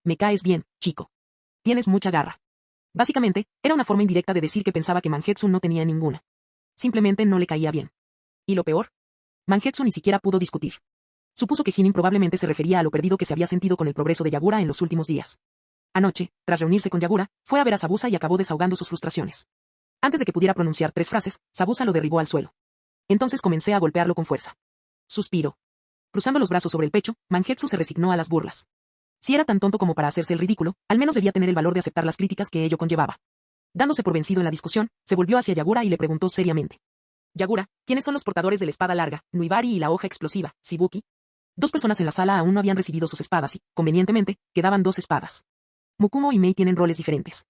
Me caes bien, chico. Tienes mucha garra. Básicamente, era una forma indirecta de decir que pensaba que Mangetsu no tenía ninguna. Simplemente no le caía bien. ¿Y lo peor? Mangetsu ni siquiera pudo discutir. Supuso que Hinin probablemente se refería a lo perdido que se había sentido con el progreso de Yagura en los últimos días. Anoche, tras reunirse con Yagura, fue a ver a Sabusa y acabó desahogando sus frustraciones. Antes de que pudiera pronunciar 3 frases, Sabusa lo derribó al suelo. Entonces comencé a golpearlo con fuerza. Suspiró. Cruzando los brazos sobre el pecho, Mangetsu se resignó a las burlas. Si era tan tonto como para hacerse el ridículo, al menos debía tener el valor de aceptar las críticas que ello conllevaba. Dándose por vencido en la discusión, se volvió hacia Yagura y le preguntó seriamente. Yagura, ¿quiénes son los portadores de la espada larga, Nuibari y la hoja explosiva, Shibuki? 2 personas en la sala aún no habían recibido sus espadas y, convenientemente, quedaban 2 espadas. Mukumo y Mei tienen roles diferentes.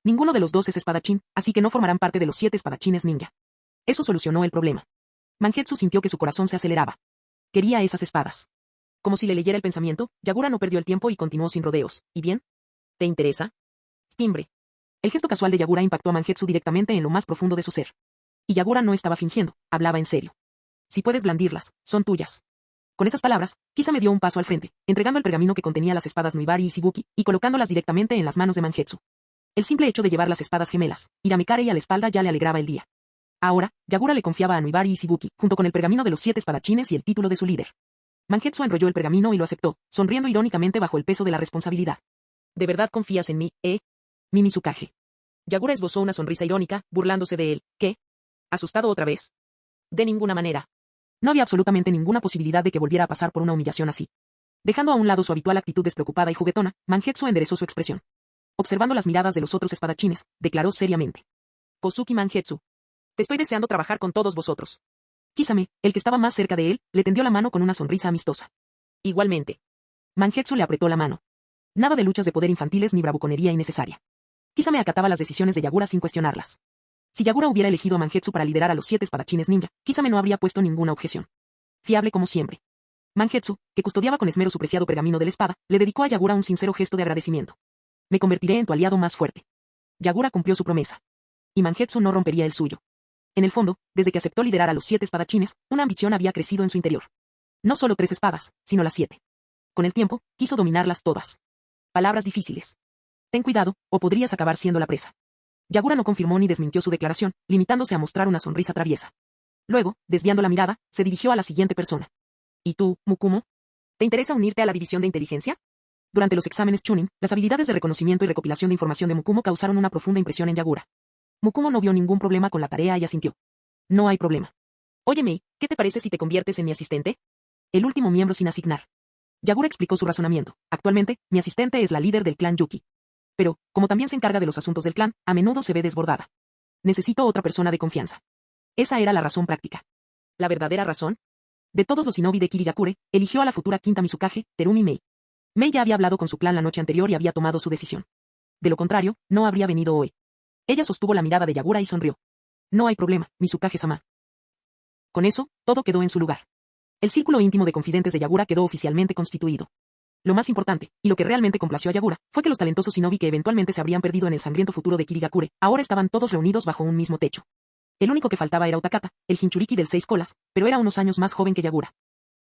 Ninguno de los 2 es espadachín, así que no formarán parte de los 7 espadachines ninja. Eso solucionó el problema. Mangetsu sintió que su corazón se aceleraba. Quería esas espadas. Como si le leyera el pensamiento, Yagura no perdió el tiempo y continuó sin rodeos. ¿Y bien? ¿Te interesa? Timbre. El gesto casual de Yagura impactó a Mangetsu directamente en lo más profundo de su ser. Y Yagura no estaba fingiendo, hablaba en serio. Si puedes blandirlas, son tuyas. Con esas palabras, Kisame dio un paso al frente, entregando el pergamino que contenía las espadas Nuibari y Shibuki, y colocándolas directamente en las manos de Mangetsu. El simple hecho de llevar las espadas gemelas, Hiramekare y a la espalda ya le alegraba el día. Ahora, Yagura le confiaba a Nuibari y Shibuki, junto con el pergamino de los 7 espadachines y el título de su líder. Mangetsu enrolló el pergamino y lo aceptó, sonriendo irónicamente bajo el peso de la responsabilidad. ¿De verdad confías en mí, mi Mizukage? Yagura esbozó una sonrisa irónica, burlándose de él. ¿Qué? ¿Asustado otra vez? De ninguna manera. No había absolutamente ninguna posibilidad de que volviera a pasar por una humillación así. Dejando a un lado su habitual actitud despreocupada y juguetona, Mangetsu enderezó su expresión. Observando las miradas de los otros espadachines, declaró seriamente. Kozuki Mangetsu. Te estoy deseando trabajar con todos vosotros. Kisame, el que estaba más cerca de él, le tendió la mano con una sonrisa amistosa. Igualmente. Mangetsu le apretó la mano. Nada de luchas de poder infantiles ni bravuconería innecesaria. Kisame acataba las decisiones de Yagura sin cuestionarlas. Si Yagura hubiera elegido a Mangetsu para liderar a los 7 espadachines ninja, Kisame no habría puesto ninguna objeción. Fiable como siempre. Mangetsu, que custodiaba con esmero su preciado pergamino de la espada, le dedicó a Yagura un sincero gesto de agradecimiento. Me convertiré en tu aliado más fuerte. Yagura cumplió su promesa. Y Mangetsu no rompería el suyo. En el fondo, desde que aceptó liderar a los 7 espadachines, una ambición había crecido en su interior. No solo 3 espadas, sino las 7. Con el tiempo, quiso dominarlas todas. Palabras difíciles. Ten cuidado, o podrías acabar siendo la presa. Yagura no confirmó ni desmintió su declaración, limitándose a mostrar una sonrisa traviesa. Luego, desviando la mirada, se dirigió a la siguiente persona. ¿Y tú, Mukumo? ¿Te interesa unirte a la división de inteligencia? Durante los exámenes Chunin, las habilidades de reconocimiento y recopilación de información de Mukumo causaron una profunda impresión en Yagura. Mukumo no vio ningún problema con la tarea y asintió. No hay problema. Oye Mei, ¿qué te parece si te conviertes en mi asistente? El último miembro sin asignar. Yagura explicó su razonamiento. Actualmente, mi asistente es la líder del clan Yuki. Pero, como también se encarga de los asuntos del clan, a menudo se ve desbordada. Necesito otra persona de confianza. Esa era la razón práctica. ¿La verdadera razón? De todos los shinobi de Kirigakure, eligió a la futura quinta Mizukage, Terumi Mei. Mei ya había hablado con su clan la noche anterior y había tomado su decisión. De lo contrario, no habría venido hoy. Ella sostuvo la mirada de Yagura y sonrió. No hay problema, Mizukage-sama. Con eso, todo quedó en su lugar. El círculo íntimo de confidentes de Yagura quedó oficialmente constituido. Lo más importante, y lo que realmente complació a Yagura, fue que los talentosos shinobi que eventualmente se habrían perdido en el sangriento futuro de Kirigakure, ahora estaban todos reunidos bajo un mismo techo. El único que faltaba era Utakata, el Jinchuriki del 6 colas, pero era unos años más joven que Yagura.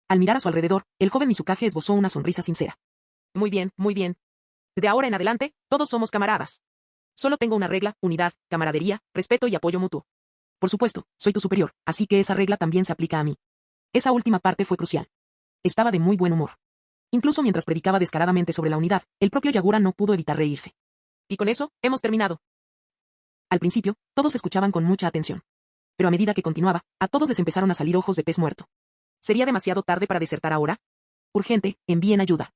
Al mirar a su alrededor, el joven Mizukage esbozó una sonrisa sincera. Muy bien, muy bien. De ahora en adelante, todos somos camaradas. Solo tengo una regla: unidad, camaradería, respeto y apoyo mutuo. Por supuesto, soy tu superior, así que esa regla también se aplica a mí. Esa última parte fue crucial. Estaba de muy buen humor. Incluso mientras predicaba descaradamente sobre la unidad, el propio Yagura no pudo evitar reírse. Y con eso, hemos terminado. Al principio, todos escuchaban con mucha atención. Pero a medida que continuaba, a todos les empezaron a salir ojos de pez muerto. ¿Sería demasiado tarde para desertar ahora? Urgente, envíen ayuda.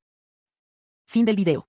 Fin del video.